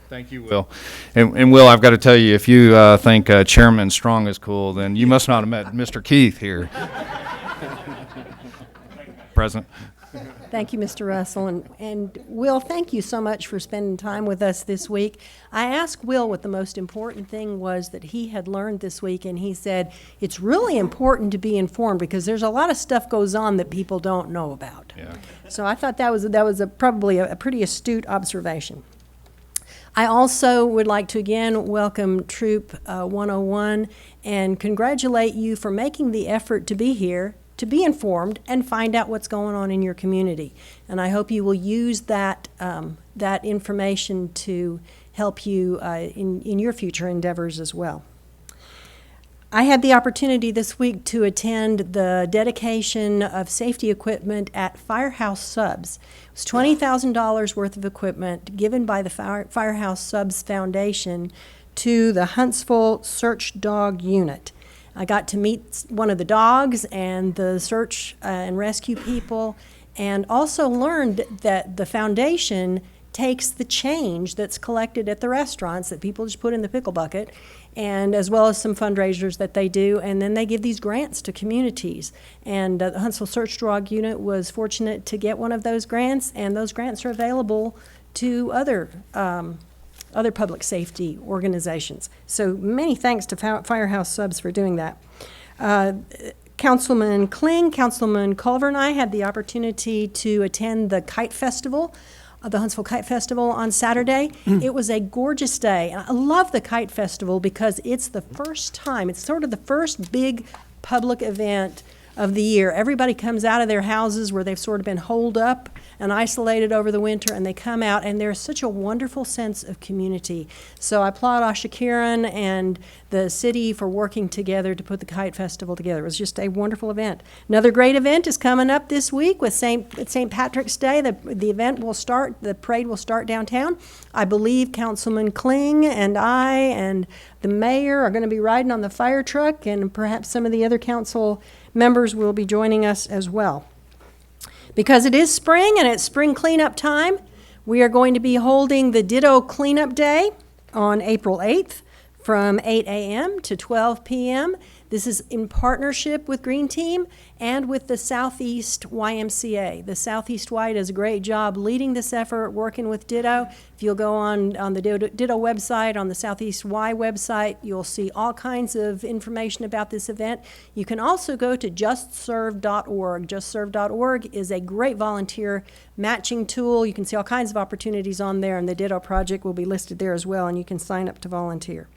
L: Thank you, Will. And Will, I've got to tell you, if you think Chairman Strong is cool, then you must not have met Mr. Keith here. Present.
A: Thank you, Mr. Russell. And Will, thank you so much for spending time with us this week. I asked Will what the most important thing was that he had learned this week, and he said it's really important to be informed because there's a lot of stuff goes on that people don't know about.
L: Yeah.
A: So I thought that was probably a pretty astute observation. I also would like to again welcome Troop 101 and congratulate you for making the effort to be here, to be informed, and find out what's going on in your community. And I hope you will use that information to help you in your future endeavors as well. I had the opportunity this week to attend the dedication of safety equipment at Firehouse Subs. It was $20,000 worth of equipment given by the Firehouse Subs Foundation to the Huntsville Search Dog Unit. I got to meet one of the dogs and the search and rescue people, and also learned that the foundation takes the change that's collected at the restaurants that people just put in the pickle bucket, and as well as some fundraisers that they do, and then they give these grants to communities. And the Huntsville Search Dog Unit was fortunate to get one of those grants, and those grants are available to other public safety organizations. So many thanks to Firehouse Subs for doing that. Councilman Kling, Councilman Culver, and I had the opportunity to attend the Kite Festival, the Huntsville Kite Festival on Saturday. It was a gorgeous day. And I love the Kite Festival because it's the first time, it's sort of the first big public event of the year. Everybody comes out of their houses where they've sort of been holed up and isolated over the winter, and they come out, and there's such a wonderful sense of community. So I applaud AHSAA and the city for working together to put the Kite Festival together. It was just a wonderful event. Another great event is coming up this week with St. Patrick's Day. The event will start, the parade will start downtown. I believe Councilman Kling and I and the mayor are going to be riding on the fire truck, and perhaps some of the other council members will be joining us as well. Because it is spring and it's spring cleanup time, we are going to be holding the Ditto Cleanup Day on April 8th from 8 a.m. to 12 p.m. This is in partnership with Green Team and with the Southeast YMCA. The Southeast Y does a great job leading this effort, working with Ditto. If you'll go on the Ditto website, on the Southeast Y website, you'll see all kinds of information about this event. You can also go to justserve.org. Justserve.org is a great volunteer matching tool. You can see all kinds of opportunities on there, and the Ditto project will be listed there as well, and you can sign up to volunteer.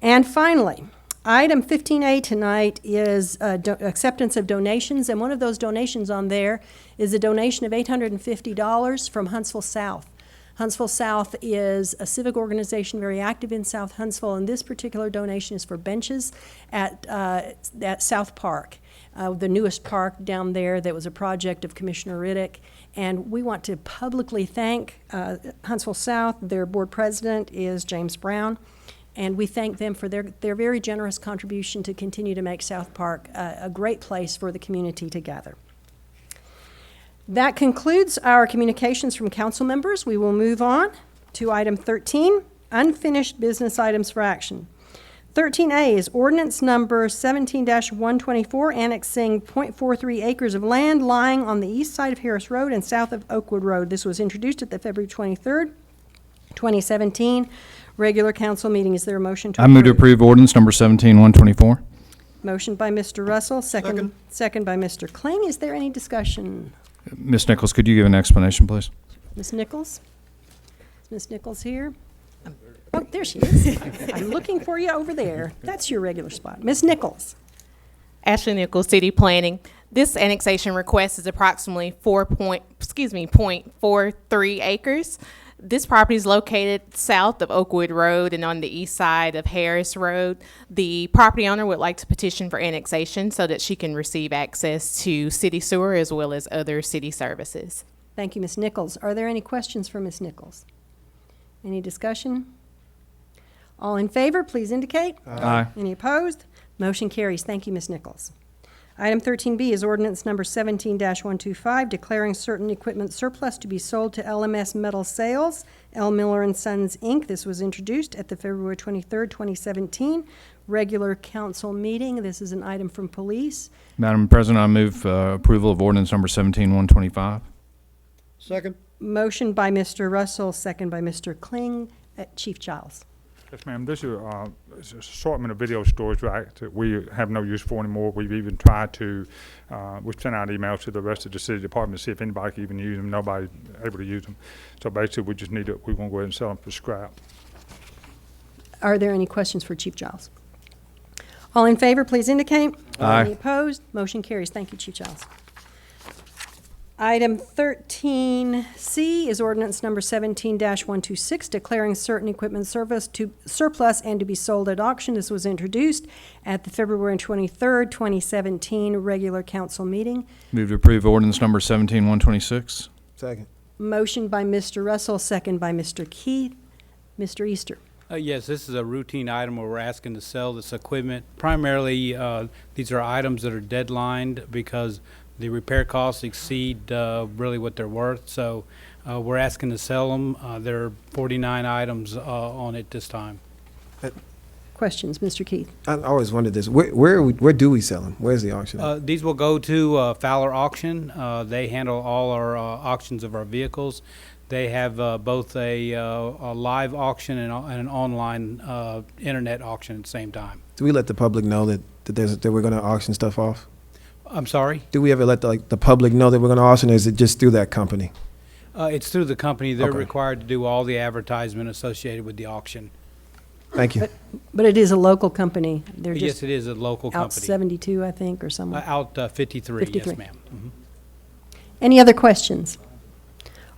A: And finally, item 15A tonight is acceptance of donations, and one of those donations on there is a donation of $850 from Huntsville South. Huntsville South is a civic organization very active in South Huntsville, and this particular donation is for benches at South Park, the newest park down there that was a project of Commissioner Riddick. And we want to publicly thank Huntsville South. Their board president is James Brown. And we thank them for their very generous contribution to continue to make South Park a great place for the community to gather. That concludes our communications from council members. We will move on to item 13, unfinished business items for action. 13A is ordinance number 17-124, annexing 0.43 acres of land lying on the east side of Harris Road and south of Oakwood Road. This was introduced at the February 23rd, 2017 regular council meeting. Is there a motion to approve?
L: I move to approve ordinance number 17-124.
A: Motion by Mr. Russell, second by Mr. Kling. Is there any discussion?
L: Ms. Nichols, could you give an explanation, please?
A: Ms. Nichols? Is Ms. Nichols here? Oh, there she is. I'm looking for you over there. That's your regular spot. Ms. Nichols?
T: Ashley Nichols, City Planning. This annexation request is approximately 0.43 acres. This property is located south of Oakwood Road and on the east side of Harris Road. The property owner would like to petition for annexation so that she can receive access to city sewer as well as other city services.
A: Thank you, Ms. Nichols. Are there any questions for Ms. Nichols? Any discussion? All in favor, please indicate.
L: Aye.
A: Any opposed? Motion carries. Thank you, Ms. Nichols. Item 13B is ordinance number 17-125, declaring certain equipment surplus to be sold to LMS Metal Sales, L. Miller & Sons, Inc. This was introduced at the February 23rd, 2017 regular council meeting. This is an item from police.
L: Madam President, I move approval of ordinance number 17-125.
K: Second.
A: Motion by Mr. Russell, second by Mr. Kling. Chief Giles.
R: Yes, ma'am. This is it's an assortment of video storage racks that we have no use for anymore. We've even tried to, we've sent out emails to the rest of the city department to see if anybody can even use them. Nobody able to use them. So basically, we just need to, we want to go ahead and sell them for scrap.
A: Are there any questions for Chief Giles? All in favor, please indicate.
L: Aye.
A: Any opposed? Motion carries. Thank you, Chief Giles. Item 13C is ordinance number 17-126, declaring certain equipment surplus and to be sold at auction. This was introduced at the February 23rd, 2017 regular council meeting.
L: Move to approve ordinance number 17-126.
C: Second.
A: Motion by Mr. Russell, second by Mr. Keith. Mr. Easter.
U: Yes, this is a routine item where we're asking to sell this equipment. Primarily, these are items that are deadlined because the repair costs exceed really what they're worth. So we're asking to sell them. There are 49 items on it this time.
A: Questions, Mr. Keith?
C: I always wondered this. Where do we sell them? Where's the auction?
U: These will go to Fowler Auction. They handle all our auctions of our vehicles. They have both a live auction and an online internet auction at the same time.
C: Do we let the public know that we're going to auction stuff off?
U: I'm sorry?
C: Do we ever let the public know that we're going to auction, or is it just through that company?
U: It's through the company. They're
C: Okay.
U: required to do all the advertisement associated with the auction.
C: Thank you.
A: But it is a local company. They're
U: Yes,
A: just
U: it is a local
A: out
U: company.
A: 72, I think, or somewhere.
U: Out 53,
A: 53.
U: yes, ma'am. Mhm.
A: Any other questions?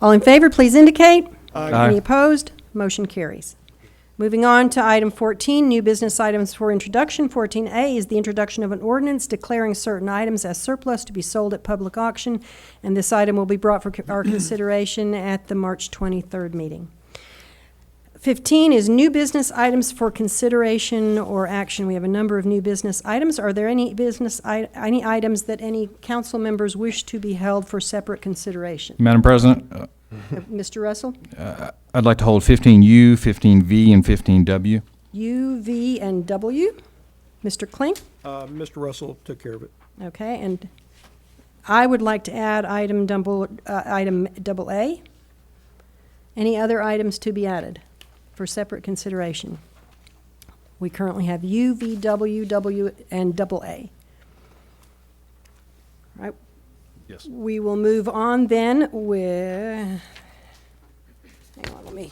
A: All in favor, please indicate.
L: Aye.
A: Any opposed? Motion carries. Moving on to item 14, new business items for introduction. 14A is the introduction of an ordinance declaring certain items as surplus to be sold at public auction, and this item will be brought for our consideration at the March 23rd meeting. 15 is new business items for consideration or action. We have a number of new business items. Are there any any items that any council members wish to be held for separate consideration?
L: Madam President,
A: Mr. Russell?
L: I'd like to hold 15U, 15V, and 15W.
A: U, V, and W. Mr. Kling?
K: Mr. Russell took care of it.
A: Okay, and I would like to add item double A. Any other items to be added for separate consideration? We currently have U, V, W, W, and double A. All right.
L: Yes.
A: We will move on then with, hang on, let me,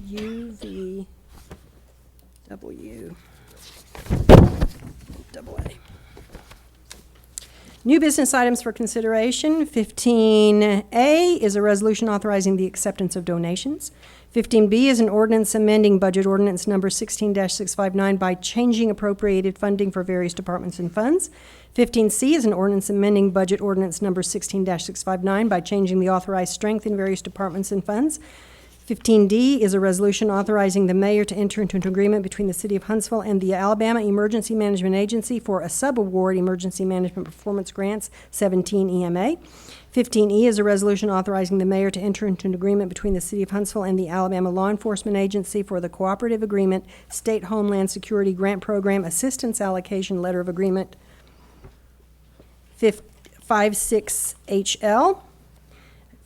A: U, V, W, double A. New business items for consideration. 15A is a resolution authorizing the acceptance of donations. 15B is an ordinance amending budget ordinance number 16-659 by changing appropriated funding for various departments and funds. 15C is an ordinance amending budget ordinance number 16-659 by changing the authorized strength in various departments and funds. 15D is a resolution authorizing the mayor to enter into an agreement between the City of Huntsville and the Alabama Emergency Management Agency for a subaward Emergency Management Performance Grants 17 EMA. 15E is a resolution authorizing the mayor to enter into an agreement between the City of Huntsville and the Alabama Law Enforcement Agency for the Cooperative Agreement State Homeland Security Grant Program Assistance Allocation Letter of Agreement 56HL.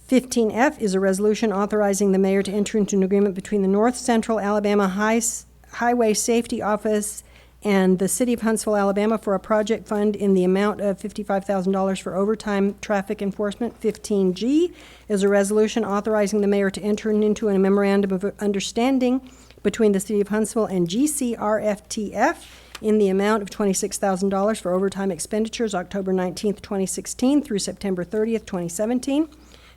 A: 15F is a resolution authorizing the mayor to enter into an agreement between the North Central Alabama Highway Safety Office and the City of Huntsville, Alabama for a project fund in the amount of $55,000 for overtime traffic enforcement. 15G is a resolution authorizing the mayor to enter into a memorandum of understanding between the City of Huntsville and GCRFTF in the amount of $26,000 for overtime expenditures October 19th, 2016 through September 30th, 2017.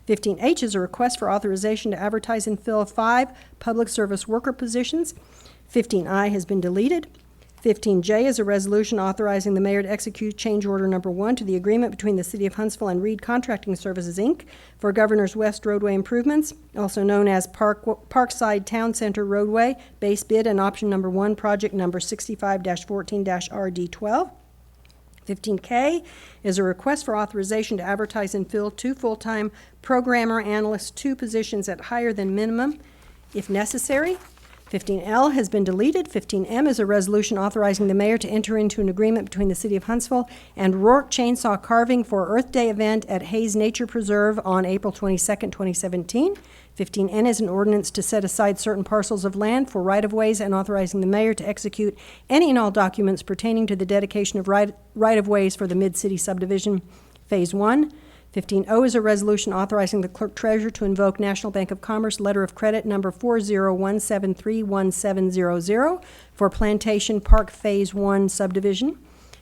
A: 15H is a request for authorization to advertise and fill 5 public service worker positions. 15I has been deleted. 15J is a resolution authorizing the mayor to execute change order number 1 to the agreement between the City of Huntsville and Reed Contracting Services, Inc. for Governor's West roadway improvements, also known as Parkside Town Center Roadway, base bid and option number 1, project number 65-14-RD12. 15K is a request for authorization to advertise and fill 2 full-time programmer analyst 2 positions at higher than minimum if necessary. 15L has been deleted. 15M is a resolution authorizing the mayor to enter into an agreement between the City of Huntsville and Rourke Chainsaw Carving for Earth Day event at Hayes Nature Preserve on April 22nd, 2017. 15N is an ordinance to set aside certain parcels of land for right-of-ways and authorizing the mayor to execute any and all documents pertaining to the dedication of right-of-ways for the Mid-City Subdivision Phase 1. 15O is a resolution authorizing the clerk treasurer to invoke National Bank of Commerce letter of credit number 4017311700 for Plantation Park Phase 1 subdivision.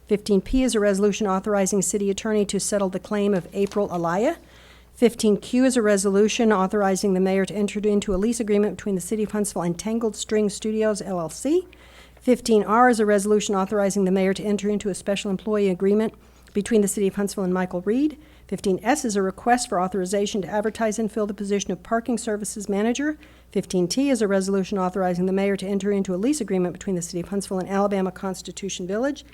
A: 15P is a resolution authorizing city attorney to settle the claim of April Alaya. 15Q is a resolution authorizing the mayor to enter into a lease agreement between the City of Huntsville and Tangled String Studios, LLC. 15R is a resolution authorizing the mayor to enter into a special employee agreement between the City of Huntsville and Michael Reed. 15S is a request for authorization to advertise and fill the position of Parking Services Manager. 15T is a resolution authorizing the mayor to enter into a lease agreement between the City of Huntsville and Alabama Constitution Village.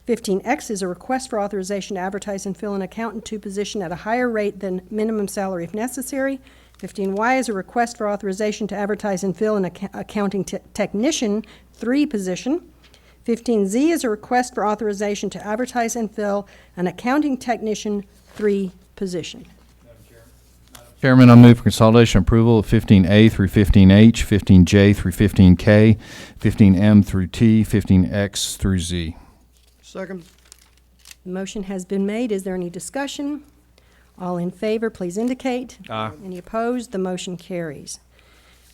A: 15X is a request for authorization to advertise and fill an Accountant 2 position at a higher rate than minimum salary if necessary. 15Y is a request for authorization to advertise and fill an Accounting Technician 3 position. 15Z is a request for authorization to advertise and fill an Accounting Technician 3 position.
L: Chairman, I move for consolidation approval of 15A through 15H, 15J through 15K, 15M through T, 15X through Z.
K: Second.
A: The motion has been made. Is there any discussion? All in favor, please indicate.
L: Aye.
A: Any opposed? The motion carries.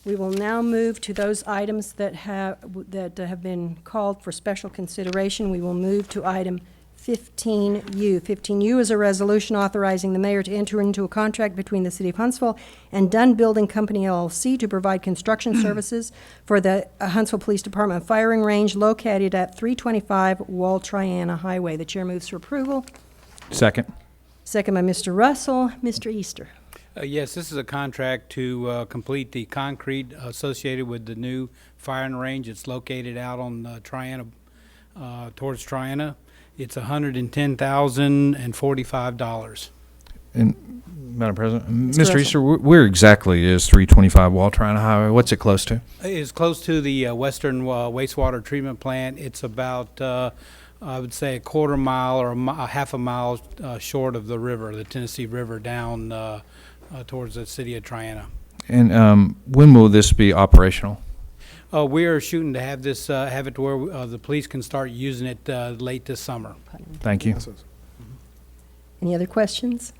A: We will now move to those items that have been called for special consideration. We will move to item 15U. 15U is a resolution authorizing the mayor to enter into a contract between the City of Huntsville and Dunn Building Company, LLC to provide construction services for the Huntsville Police Department firing range located at 325 Wall Triana Highway. The chair moves for approval.
L: Second.
A: Second by Mr. Russell. Mr. Easter.
U: Yes, this is a contract to complete the concrete associated with the new firing range. It's located out on Triana, towards Triana. It's $110,045.
L: And Madam President, Mr.
A: Russell.
L: Easter, where exactly is 325 Wall Triana Highway? What's it close to?
U: It's close to the Western wastewater treatment plant. It's about, I would say, a quarter mile or a half a mile short of the river, the Tennessee River, down towards the city of Triana.
L: And when will this be operational?
U: We are shooting to have this, have it to where the police can start using it late this summer.
L: Thank you.
A: Any other questions?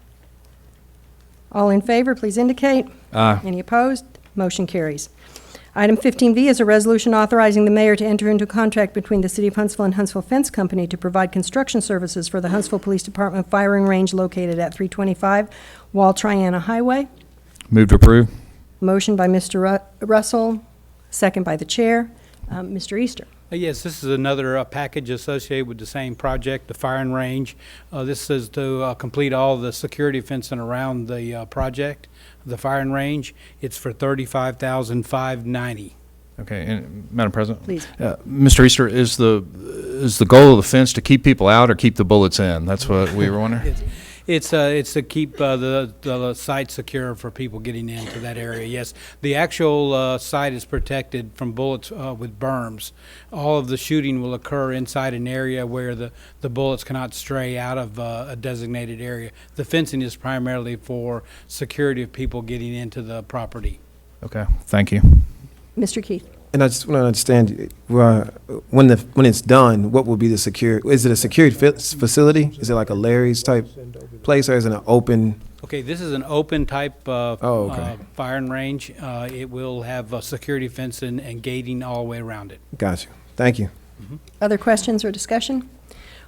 A: All in favor, please indicate.
L: Aye.
A: Any opposed? Motion carries. Item 15V is a resolution authorizing the mayor to enter into a contract between the City of Huntsville and Huntsville Fence Company to provide construction services for the Huntsville Police Department firing range located at 325 Wall Triana Highway.
L: Move to approve.
A: Motion by Mr. Russell, second by the chair. Mr. Easter.
U: Yes, this is another package associated with the same project, the firing range. This is to complete all the security fencing around the project, the firing range. It's for $35,590.
L: Okay, and Madam President?
A: Please.
L: Mr. Easter, is the goal of the fence to keep people out or keep the bullets in? That's what we were wondering.
U: It's to keep the site secure for people getting into that area. Yes, the actual site is protected from bullets with berms. All of the shooting will occur inside an area where the bullets cannot stray out of a designated area. The fencing is primarily for security of people getting into the property.
L: Okay, thank you.
A: Mr. Keith.
C: And I just want to understand, when it's done, what will be the security? Is it a security facility? Is it like a Larry's type place, or is it an open?
U: Okay, this is an open type
C: okay.
U: firing range. It will have a security fence and gating all the way around it.
C: Got you. Thank you.
A: Other questions or discussion?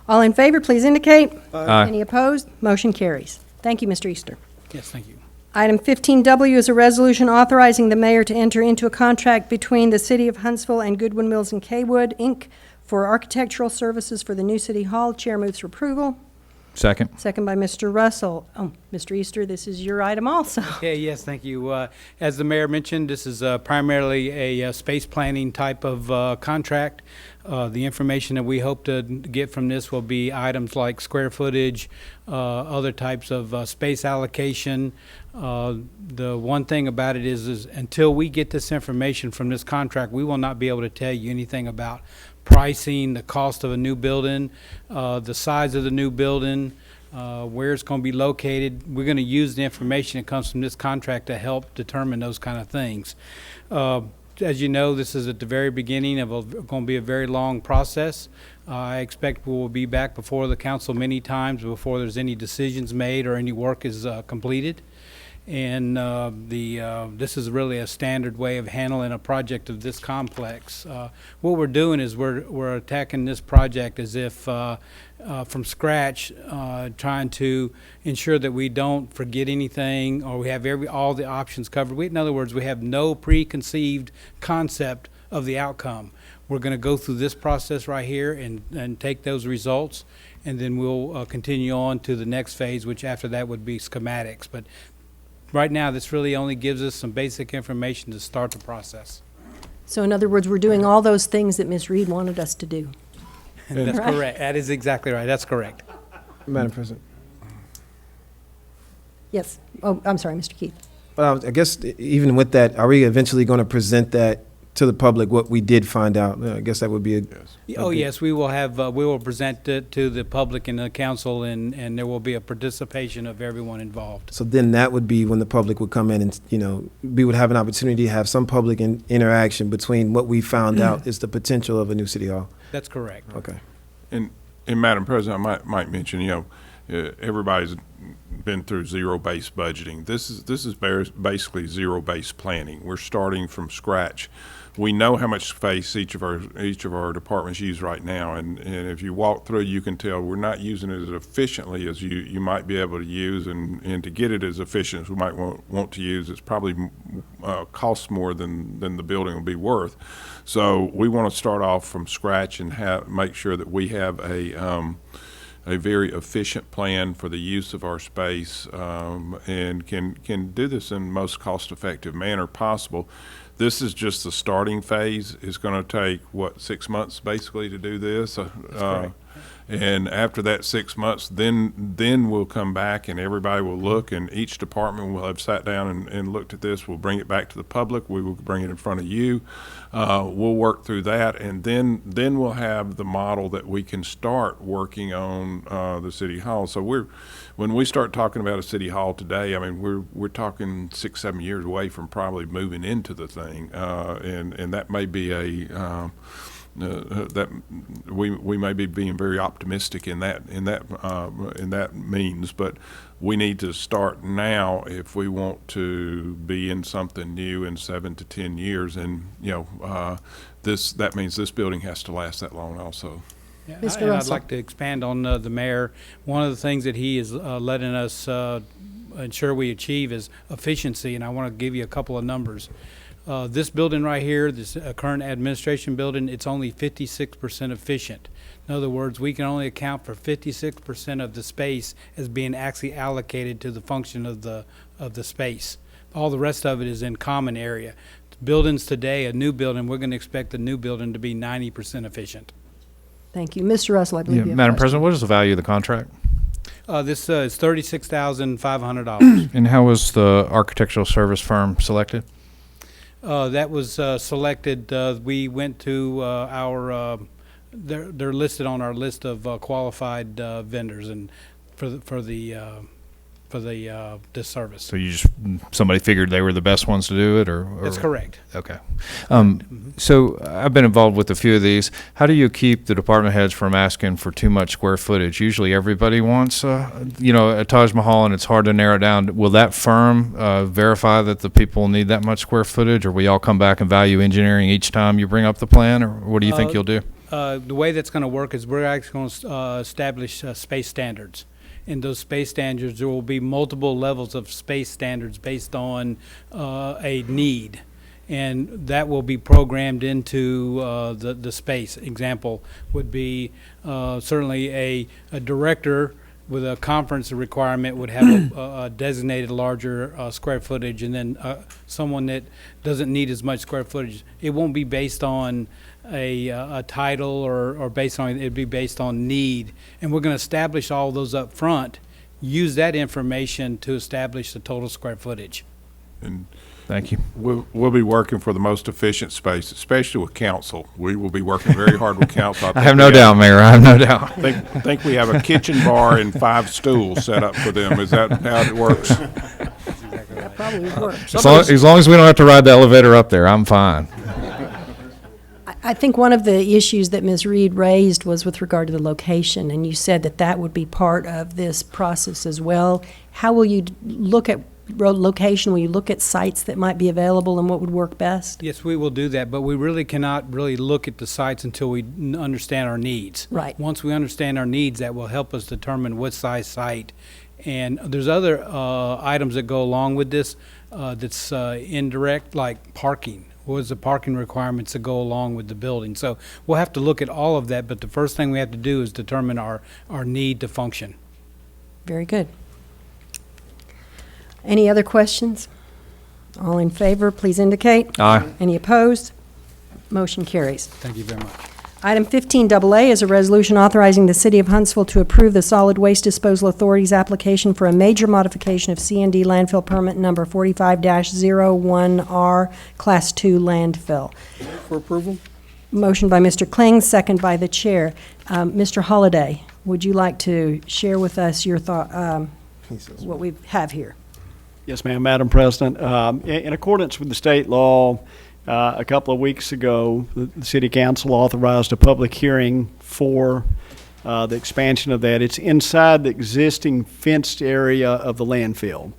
A: All in favor, please indicate.
L: Aye.
A: Any opposed? Motion carries. Thank you, Mr. Easter.
U: Yes, thank you.
A: Item 15W is a resolution authorizing the mayor to enter into a contract between the City of Huntsville and Goodwin Mills and Kaywood, Inc. for architectural services for the new City Hall. Chair moves for approval.
L: Second.
A: Second by Mr. Russell. Oh, Mr. Easter, this is your item also.
U: Okay, yes, thank you. As the mayor mentioned, this is primarily a space planning type of contract. The information that we hope to get from this will be items like square footage, other types of space allocation. The one thing about it is until we get this information from this contract, we will not be able to tell you anything about pricing, the cost of a new building, the size of the new building, where it's going to be located. We're going to use the information that comes from this contract to help determine those kind of things. As you know, this is at the very beginning of going to be a very long process. I expect we will be back before the council many times before there's any decisions made or any work is completed. And this is really a standard way of handling a project of this complex. What we're doing is we're attacking this project as if from scratch, trying to ensure that we don't forget anything or we have all the options covered. In other words, we have no preconceived concept of the outcome. We're going to go through this process right here and take those results, and then we'll continue on to the next phase, which after that would be schematics. But right now, this really only gives us some basic information to start the process.
A: So in other words, we're doing all those things that Ms. Reed wanted us to do.
U: That's
A: Right.
U: correct. That is exactly right. That's correct.
C: Madam President.
A: Yes. Oh, I'm sorry, Mr. Keith.
C: Well, I guess even with that, are we eventually going to present that to the public, what we did find out? I guess that would be
U: Yes, we will have, we will present it to the public and the council, and there will be a participation of everyone involved.
C: So then that would be when the public would come in and, we would have an opportunity to have some public interaction between what we found out is the potential of a new city hall.
U: That's correct.
C: Okay.
E: And Madam President, I might mention, everybody's been through zero-based budgeting. This is basically zero-based planning. We're starting from scratch. We know how much space each of our departments use right now, and if you walk through, you can tell we're not using it as efficiently as you might be able to use, and to get it as efficient as we might want to use, it's probably costs more than the building will be worth. So we want to start off from scratch and make sure that we have a very efficient plan for the use of our space, and can do this in the most cost-effective manner possible. This is just the starting phase. It's going to take, 6 months basically to do this? And after that 6 months, then we'll come back and everybody will look, and each department will have sat down and looked at this. We'll bring it back to the public. We will bring it in front of you. We'll work through that, and then we'll have the model that we can start working on the city hall. So when we start talking about a city hall today, I mean, we're talking 6-7 years away from probably moving into the thing, and that may be that we may be being very optimistic in that means, but we need to start now if we want to be in something new in 7 to 10 years, and that means this building has to last that long also.
U: Yeah, and I'd like to expand on the mayor. One of the things that he is letting us ensure we achieve is efficiency, and I want to give you a couple of numbers. This building right here, this current administration building, it's only 56% efficient. In other words, we can only account for 56% of the space as being actually allocated to the function of the space. All the rest of it is in common area. Buildings today, a new building, we're going to expect the new building to be 90% efficient.
A: Thank you. Mr. Russell, I believe you have
L: Madam
A: a question.
L: President, what is the value of the contract?
U: This is $36,500.
L: And how was the architectural service firm selected?
U: That was selected. We went to they're listed on our list of qualified vendors, and for the for the this service.
L: So somebody figured they were the best ones to do it, or
U: That's correct.
L: Okay. So I've been involved with a few of these. How do you keep the department heads from asking for too much square footage? Usually everybody wants, a Taj Mahal, and it's hard to narrow down. Will that firm verify that the people need that much square footage, or will y'all come back and value engineering each time you bring up the plan, or what do you think you'll do?
U: The way that's going to work is we're actually going to establish space standards. In those space standards, there will be multiple levels of space standards based on a need. And that will be programmed into the space. Example would be certainly a director with a conference requirement would have a designated larger square footage, and then someone that doesn't need as much square footage. It won't be based on a title or based on, it'd be based on need. And we're going to establish all those up front, use that information to establish the total square footage.
E: And
L: thank you.
E: We'll be working for the most efficient space, especially with council. We will be working very hard with council.
L: I have no doubt, Mayor. I have no doubt.
E: Think we have a kitchen bar and 5 stools set up for them. Is that how it works?
A: That probably works.
L: As long as we don't have to ride the elevator up there, I'm fine.
A: I think one of the issues that Ms. Reed raised was with regard to the location, and you said that that would be part of this process as well. How will you look at location? Will you look at sites that might be available and what would work best?
U: Yes, we will do that, but we really cannot really look at the sites until we understand our needs.
A: Right.
U: Once we understand our needs, that will help us determine what size site. And there's other items that go along with this that's indirect, like parking. What is the parking requirements that go along with the building? So we'll have to look at all of that, but the first thing we have to do is determine our need to function.
A: Very good. Any other questions? All in favor, please indicate.
L: Aye.
A: Any opposed? Motion carries.
U: Thank you very much.
A: Item 15AA is a resolution authorizing the City of Huntsville to approve the Solid Waste Disposal Authority's application for a major modification of C&D landfill permit number 45-01R Class 2 landfill.
K: For approval?
A: Motion by Mr. Kling, second by the chair. Mr. Holliday, would you like to share with us your thought, what we have here?
B: Yes, ma'am, Madam President. In accordance with the state law, a couple of weeks ago, the City Council authorized a public hearing for the expansion of that. It's inside the existing fenced area of the landfill.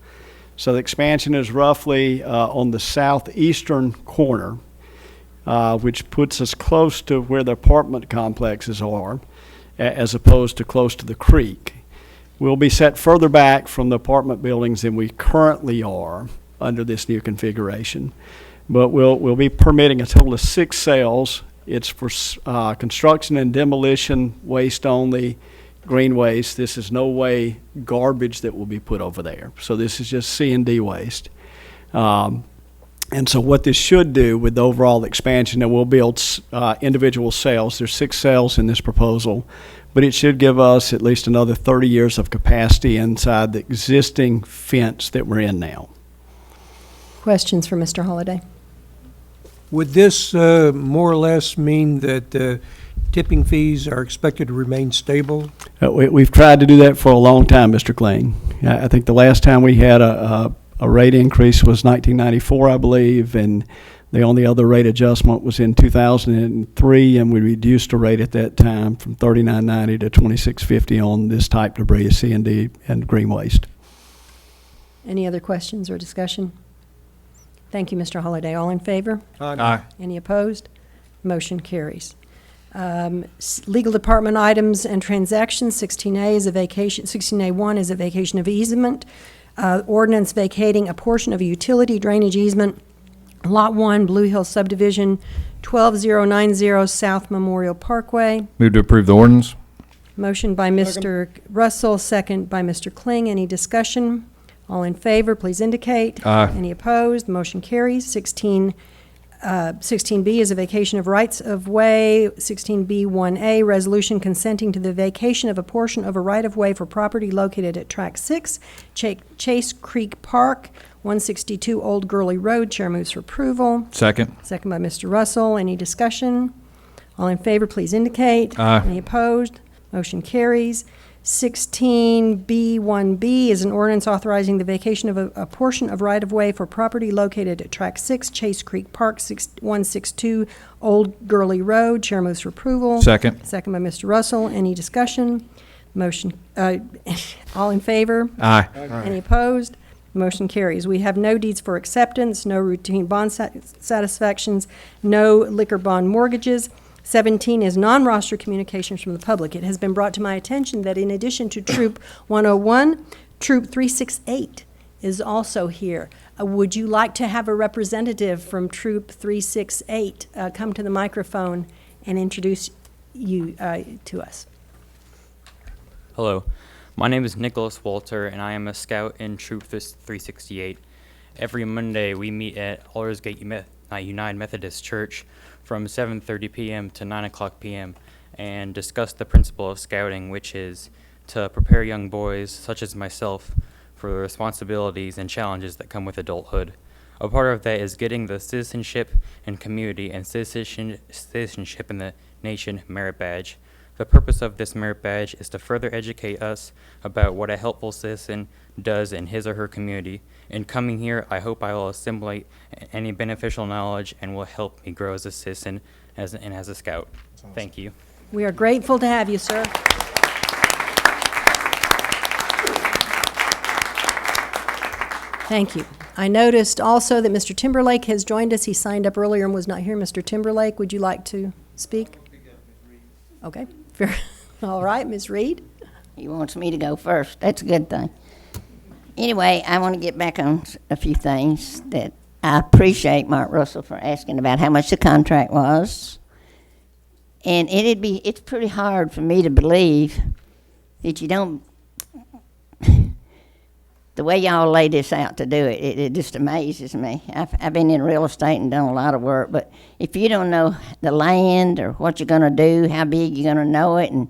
B: So the expansion is roughly on the southeastern corner, which puts us close to where the apartment complexes are, as opposed to close to the creek. We'll be set further back from the apartment buildings than we currently are under this new configuration. But we'll be permitting a total of 6 sales. It's for construction and demolition waste only, green waste. This is no way garbage that will be put over there. So this is just C&D waste. And so what this should do with the overall expansion, and we'll build individual sales. There's 6 sales in this proposal, but it should give us at least another 30 years of capacity inside the existing fence that we're in now.
A: Questions for Mr. Holliday?
K: Would this more or less mean that tipping fees are expected to remain stable?
B: We've tried to do that for a long time, Mr. Kling. I think the last time we had a rate increase was 1994, I believe, and the only other rate adjustment was in 2003, and we reduced the rate at that time from $39.90 to $26.50 on this type debris, C&D and green waste.
A: Any other questions or discussion? Thank you, Mr. Holliday. All in favor?
L: Aye.
A: Any opposed? Motion carries. Legal department items and transactions. 16A is a vacation. 16A1 is a vacation of easement. Ordinance vacating a portion of a utility drainage easement, Lot 1, Blue Hill Subdivision, 12090 South Memorial Parkway.
L: Move to approve the ordinance.
A: Motion by Mr. Russell, second by Mr. Kling. Any discussion? All in favor, please indicate.
L: Aye.
A: Any opposed? Motion carries. 16B is a vacation of rights of way. 16B1A, resolution consenting to the vacation of a portion of a right-of-way for property located at Track 6, Chase Creek Park, 162 Old Gurley Road. Chair moves for approval.
L: Second.
A: Second by Mr. Russell. Any discussion? All in favor, please indicate.
L: Aye.
A: Any opposed? Motion carries. 16B1B is an ordinance authorizing the vacation of a portion of right-of-way for property located at Track 6, Chase Creek Park, 162 Old Gurley Road. Chair moves for approval.
L: Second.
A: Second by Mr. Russell. Any discussion? Motion, all in favor?
L: Aye.
A: Any opposed? Motion carries. We have no deeds for acceptance, no routine bond satisfactions, no liquor bond mortgages. 17 is non-roster communications from the public. It has been brought to my attention that in addition to Troop 101, Troop 368 is also here. Would you like to have a representative from Troop 368 come to the microphone and introduce you to us?
D: Hello, my name is Nicholas Walter, and I am a scout in Troop 368. Every Monday, we meet at Aldersgate United Methodist Church from 7:30 p.m. to 9 o'clock p.m. and discuss the principle of scouting, which is to prepare young boys, such as myself, for the responsibilities and challenges that come with adulthood. A part of that is getting the citizenship and community and citizenship in the nation merit badge. The purpose of this merit badge is to further educate us about what a helpful citizen does in his or her community. In coming here, I hope I will assimilate any beneficial knowledge and will help me grow as a citizen and as a scout. Awesome. Thank you.
A: We are grateful to have you, sir. Thank you. I noticed also that Mr. Timberlake has joined us. He signed up earlier and was not here. Mr. Timberlake, would you like to speak? Okay. Fair. All right, Ms. Reed.
N: He wants me to go first. That's a good thing. Anyway, I want to get back on a few things that I appreciate Mark Russell for asking about how much the contract was. And it's pretty hard for me to believe that you don't, the way y'all lay this out to do it, it just amazes me. I've been in real estate and done a lot of work, but if you don't know the land or what you're going to do, how big you're going to know it, and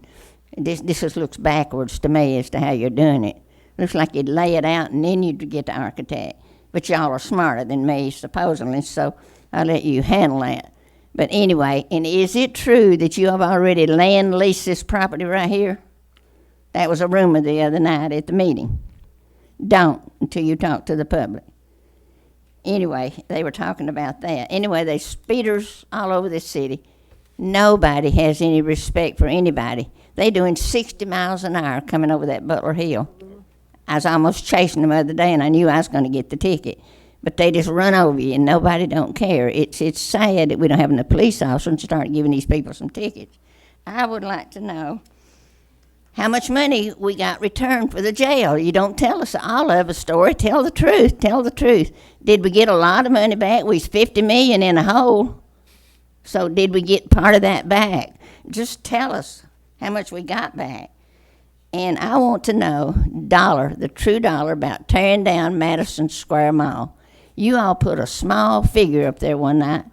N: this just looks backwards to me as to how you're doing it. Looks like you'd lay it out and then you'd get the architect. But y'all are smarter than me, supposedly, so I'll let you handle that. But anyway, and is it true that you have already land leased this property right here? That was a rumor the other night at the meeting. Don't until you talk to the public. Anyway, they were talking about that. Anyway, there's speeders all over the city. Nobody has any respect for anybody. They doing 60 miles an hour coming over that Butler Hill. I was almost chasing them the other day, and I knew I was going to get the ticket. But they just run over you, and nobody don't care. It's sad that we don't have enough police officers to start giving these people some tickets. I would like to know how much money we got returned for the jail. You don't tell us all of a story. Tell the truth. Tell the truth. Did we get a lot of money back? We was $50 million in a hole. So did we get part of that back? Just tell us how much we got back. And I want to know the true dollar about tearing down Madison Square Mall. You all put a small figure up there one night.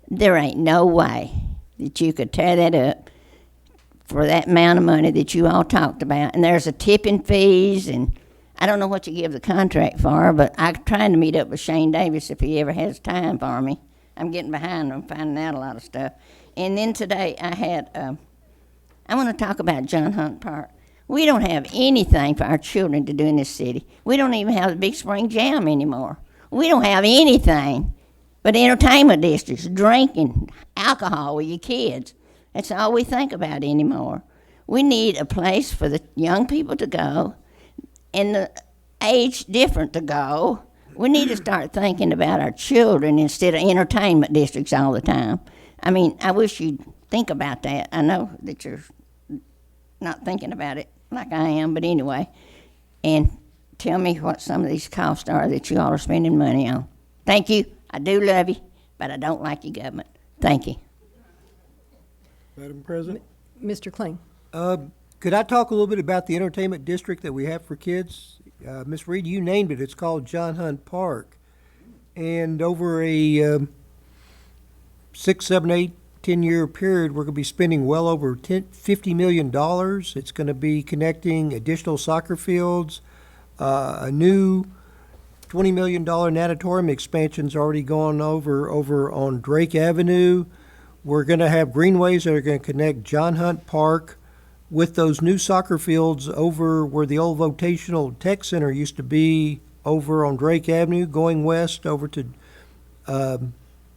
N: There ain't no way that you could tear that up for that amount of money that you all talked about. And there's a tipping fees, and I don't know what you give the contract for, but I'm trying to meet up with Shane Davis if he ever has time for me. I'm getting behind on finding out a lot of stuff. And then today I want to talk about John Hunt Park. We don't have anything for our children to do in this city. We don't even have the Big Spring Jam anymore. We don't have anything but entertainment districts, drinking, alcohol with your kids. That's all we think about anymore. We need a place for the young people to go and the age different to go. We need to start thinking about our children instead of entertainment districts all the time. I mean, I wish you'd think about that. I know that you're not thinking about it like I am, but anyway. And tell me what some of these costs are that you all are spending money on. Thank you. I do love you, but I don't like your government. Thank you.
K: Madam President?
A: Mr. Kling.
K: Could I talk a little bit about the entertainment district that we have for kids? Ms. Reed, you named it. It's called John Hunt Park. And over a 6, 7, 8, 10-year period, we're going to be spending well over $50 million. It's going to be connecting additional soccer fields, a new $20 million natatorium expansion's already gone over on Drake Avenue. We're going to have greenways that are going to connect John Hunt Park with those new soccer fields over where the old vocational tech center used to be, over on Drake Avenue, going west over to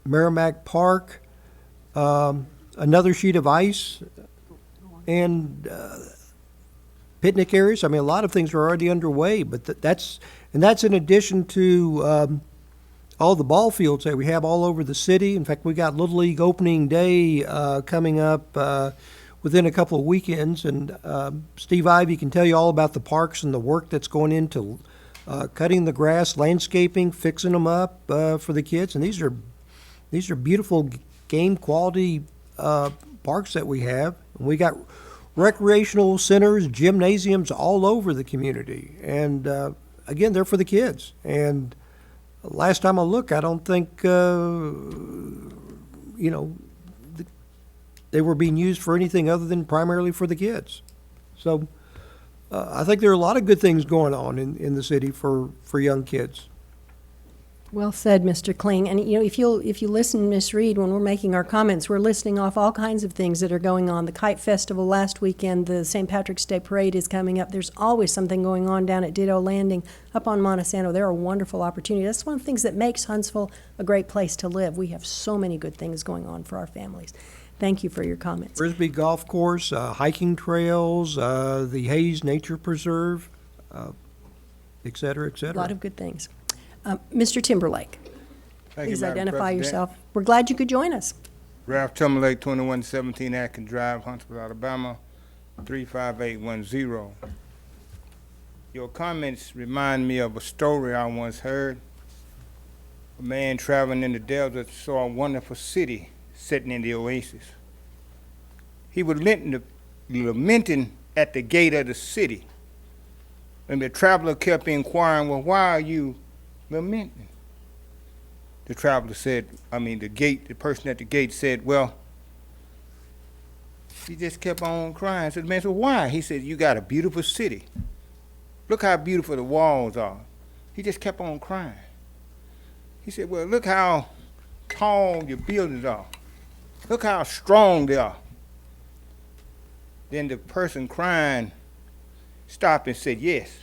K: Merrimack Park, another sheet of ice, and picnic areas. I mean, a lot of things are already underway, but that's in addition to all the ball fields that we have all over the city. In fact, we got Little League opening day coming up within a couple of weekends, and Steve Ivey can tell you all about the parks and the work that's going into cutting the grass, landscaping, fixing them up for the kids. And these are beautiful game quality parks that we have. And we got recreational centers, gymnasiums all over the community. And again, they're for the kids. And last time I looked, I don't think, they were being used for anything other than primarily for the kids. So I think there are a lot of good things going on in the city for young kids.
A: Well said, Mr. Kling. And if you listen, Ms. Reed, when we're making our comments, we're listing off all kinds of things that are going on. The Kite Festival last weekend, the St. Patrick's Day Parade is coming up. There's always something going on down at Ditto Landing, up on Montesano. There are wonderful opportunities. That's one of the things that makes Huntsville a great place to live. We have so many good things going on for our families. Thank you for your comments.
K: Frisbee Golf Course, hiking trails, the Hayes Nature Preserve, et cetera, et cetera.
A: A lot of good things. Mr. Timberlake,
G: Thank you,
A: please
G: Madam
A: identify
G: President.
A: yourself. We're glad you could join us.
G: Ralph Timberlake, 2117 Atkins Drive, Huntsville, Alabama, 35810. Your comments remind me of a story I once heard. A man traveling in the desert saw a wonderful city sitting in the oasis. He was lamenting at the gate of the city. And the traveler kept inquiring, well, why are you lamenting? The traveler said, the person at the gate said, well, he just kept on crying. So the man said, why? He said, you got a beautiful city. Look how beautiful the walls are. He just kept on crying. He said, well, look how tall your buildings are. Look how strong they are. Then the person crying stopped and said, yes,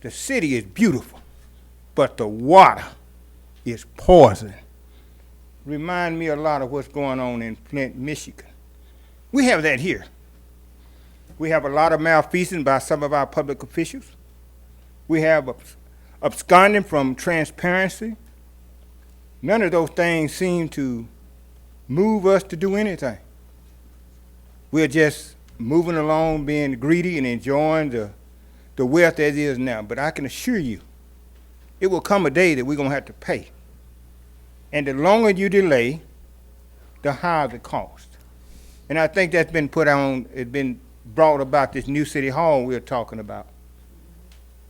G: the city is beautiful, but the water is poison. Remind me a lot of what's going on in Flint, Michigan. We have that here. We have a lot of malfeasance by some of our public officials. We have absconding from transparency. None of those things seem to move us to do anything. We're just moving along, being greedy and enjoying the wealth as is now. But I can assure you, it will come a day that we're going to have to pay. And the longer you delay, the higher the cost. And I think that's been it's been brought about this new city hall we're talking about.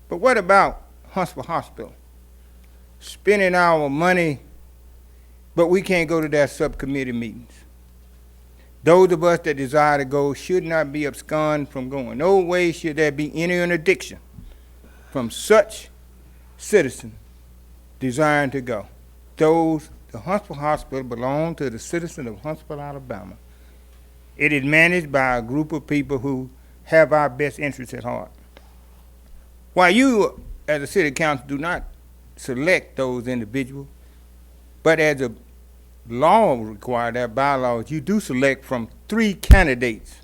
G: But what about Huntsville Hospital? Spending our money, but we can't go to their subcommittee meetings. Those of us that desire to go should not be absconded from going. No way should there be any interdiction from such citizens desiring to go. The Huntsville Hospital belongs to the citizens of Huntsville, Alabama. It is managed by a group of people who have our best interests at heart. While you, as a city council, do not select those individuals, but as a law requires, our bylaws, you do select from 3 candidates.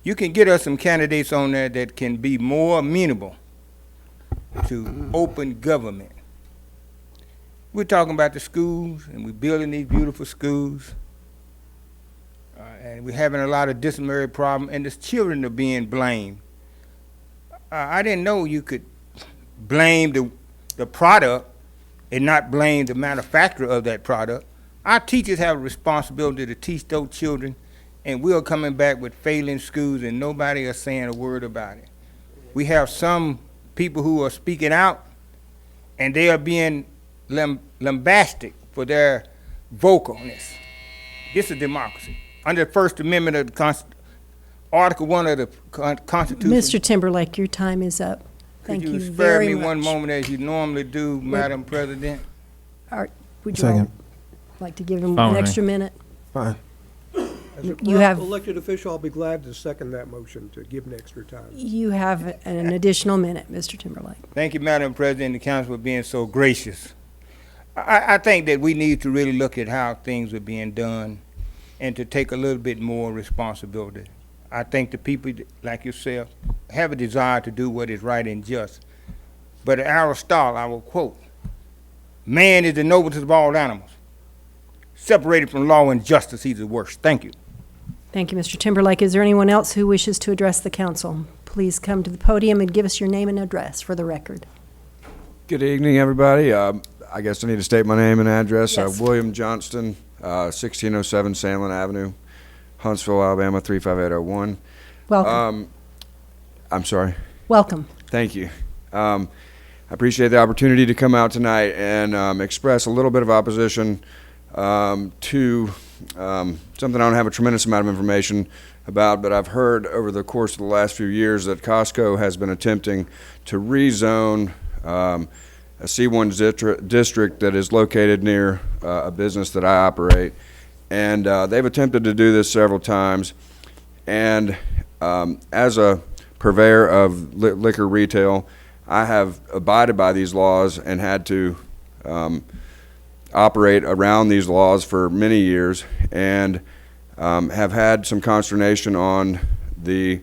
G: You can get us some candidates on there that can be more amenable to open government. We're talking about the schools, and we're building these beautiful schools, and we're having a lot of disciplinary problems, and the children are being blamed. I didn't know you could blame the product and not blame the manufacturer of that product. Our teachers have a responsibility to teach those children, and we're coming back with failing schools, and nobody is saying a word about it. We have some people who are speaking out, and they are being lambastic for their vocalness. This is democracy. Under the First Amendment of the Article 1 of the Constitution.
A: Mr. Timberlake, your time is up. Thank you very much.
G: Could you spare me one moment as you normally do, Madam President?
A: All right. Would you all like to give him an extra minute?
C: Fine.
K: As a
A: You have,
K: elected official, I'll be glad to second that motion to give an extra time.
A: you have an additional minute, Mr. Timberlake.
G: Thank you, Madam President and the council, for being so gracious. I think that we need to really look at how things are being done and to take a little bit more responsibility. I think the people like yourself have a desire to do what is right and just. But Aristotle, I will quote, "Man is the noblest of all animals. Separated from law and justice, he's the worst." Thank you.
A: Thank you, Mr. Timberlake. Is there anyone else who wishes to address the council? Please come to the podium and give us your name and address for the record.
F: Good evening, everybody. I guess I need to state my name and address.
A: Yes.
F: William Johnston, 1607 Sandlin Avenue, Huntsville, Alabama, 35801.
A: Welcome.
F: I'm sorry.
A: Welcome.
F: Thank you. I appreciate the opportunity to come out tonight and express a little bit of opposition to something I don't have a tremendous amount of information about, but I've heard over the course of the last few years that Costco has been attempting to rezone a C1 district that is located near a business that I operate. And they've attempted to do this several times. And as a purveyor of liquor retail, I have abided by these laws and had to operate around these laws for many years, and have had some consternation on the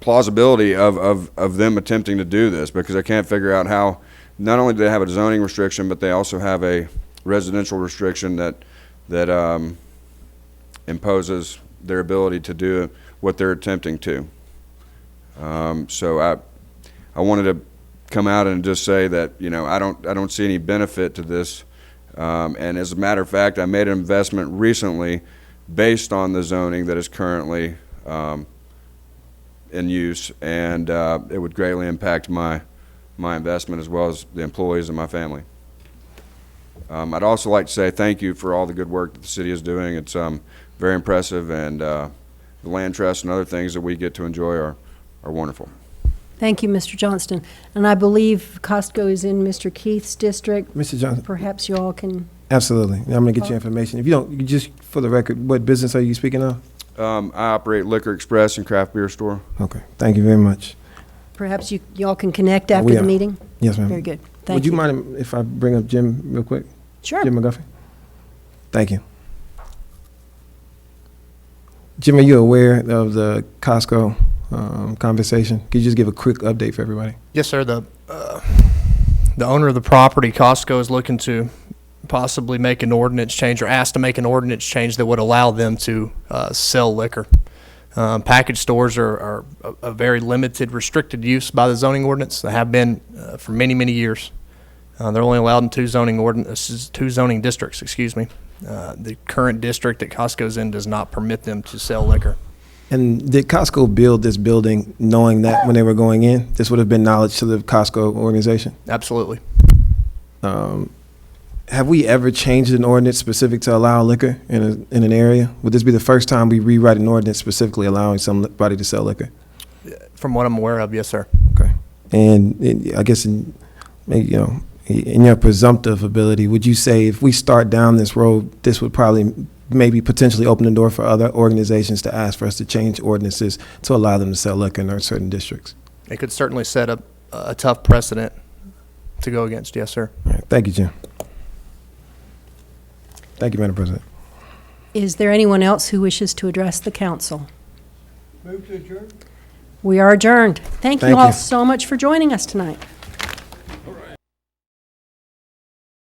F: plausibility of them attempting to do this, because I can't figure out how not only do they have a zoning restriction, but they also have a residential restriction that imposes their ability to do what they're attempting to. So I wanted to come out and just say that, you know, I don't see any benefit to this. And as a matter of fact, I made an investment recently based on the zoning that is currently in use, and it would greatly impact my investment as well as the employees and my family. I'd also like to say thank you for all the good work that the city is doing. It's very impressive, and the land trust and other things that we get to enjoy are wonderful.
A: Thank you, Mr. Johnston. And I believe Costco is in Mr. Keith's district.
C: Mr. Johnson.
A: Perhaps you all can.
C: Absolutely. I'm going to get you information. If you don't, you just for the record, what business are you speaking of?
F: I operate Liquor Express and craft beer store.
C: Okay. Thank you very much.
A: Perhaps you all can connect after the meeting?
C: Yes, ma'am.
A: Very good. Thank
C: Would you mind if I bring up Jim real quick?
A: Sure.
C: Jim McGuffey? Thank you. Jim, are you aware of the Costco conversation? Could you just give a quick update for everybody?
V: Yes, sir. The owner of the property, Costco, is looking to possibly make an ordinance change, or asked to make an ordinance change that would allow them to sell liquor. Package stores are a very limited, restricted use by the zoning ordinance. They have been for many, many years. They're only allowed in two zoning districts. Excuse me. The current district that Costco's in does not permit them to sell liquor.
C: And did Costco build this building knowing that when they were going in, this would have been knowledge to the Costco organization?
V: Absolutely.
C: Have we ever changed an ordinance specific to allow liquor in an area? Would this be the first time we rewrite an ordinance specifically allowing somebody to sell liquor?
V: From what I'm aware of, yes, sir.
C: Okay. And I guess in your presumptive ability, would you say if we start down this road, this would probably maybe potentially open the door for other organizations to ask for us to change ordinances to allow them to sell liquor in certain districts?
V: It could certainly set up a tough precedent to go against, yes, sir.
C: All right. Thank you, Jim. Thank you, Madam President.
A: Is there anyone else who wishes to address the council?
K: Move to adjourn.
A: We are adjourned. Thank you
C: Thank
A: all
C: you.
A: so much for joining us tonight.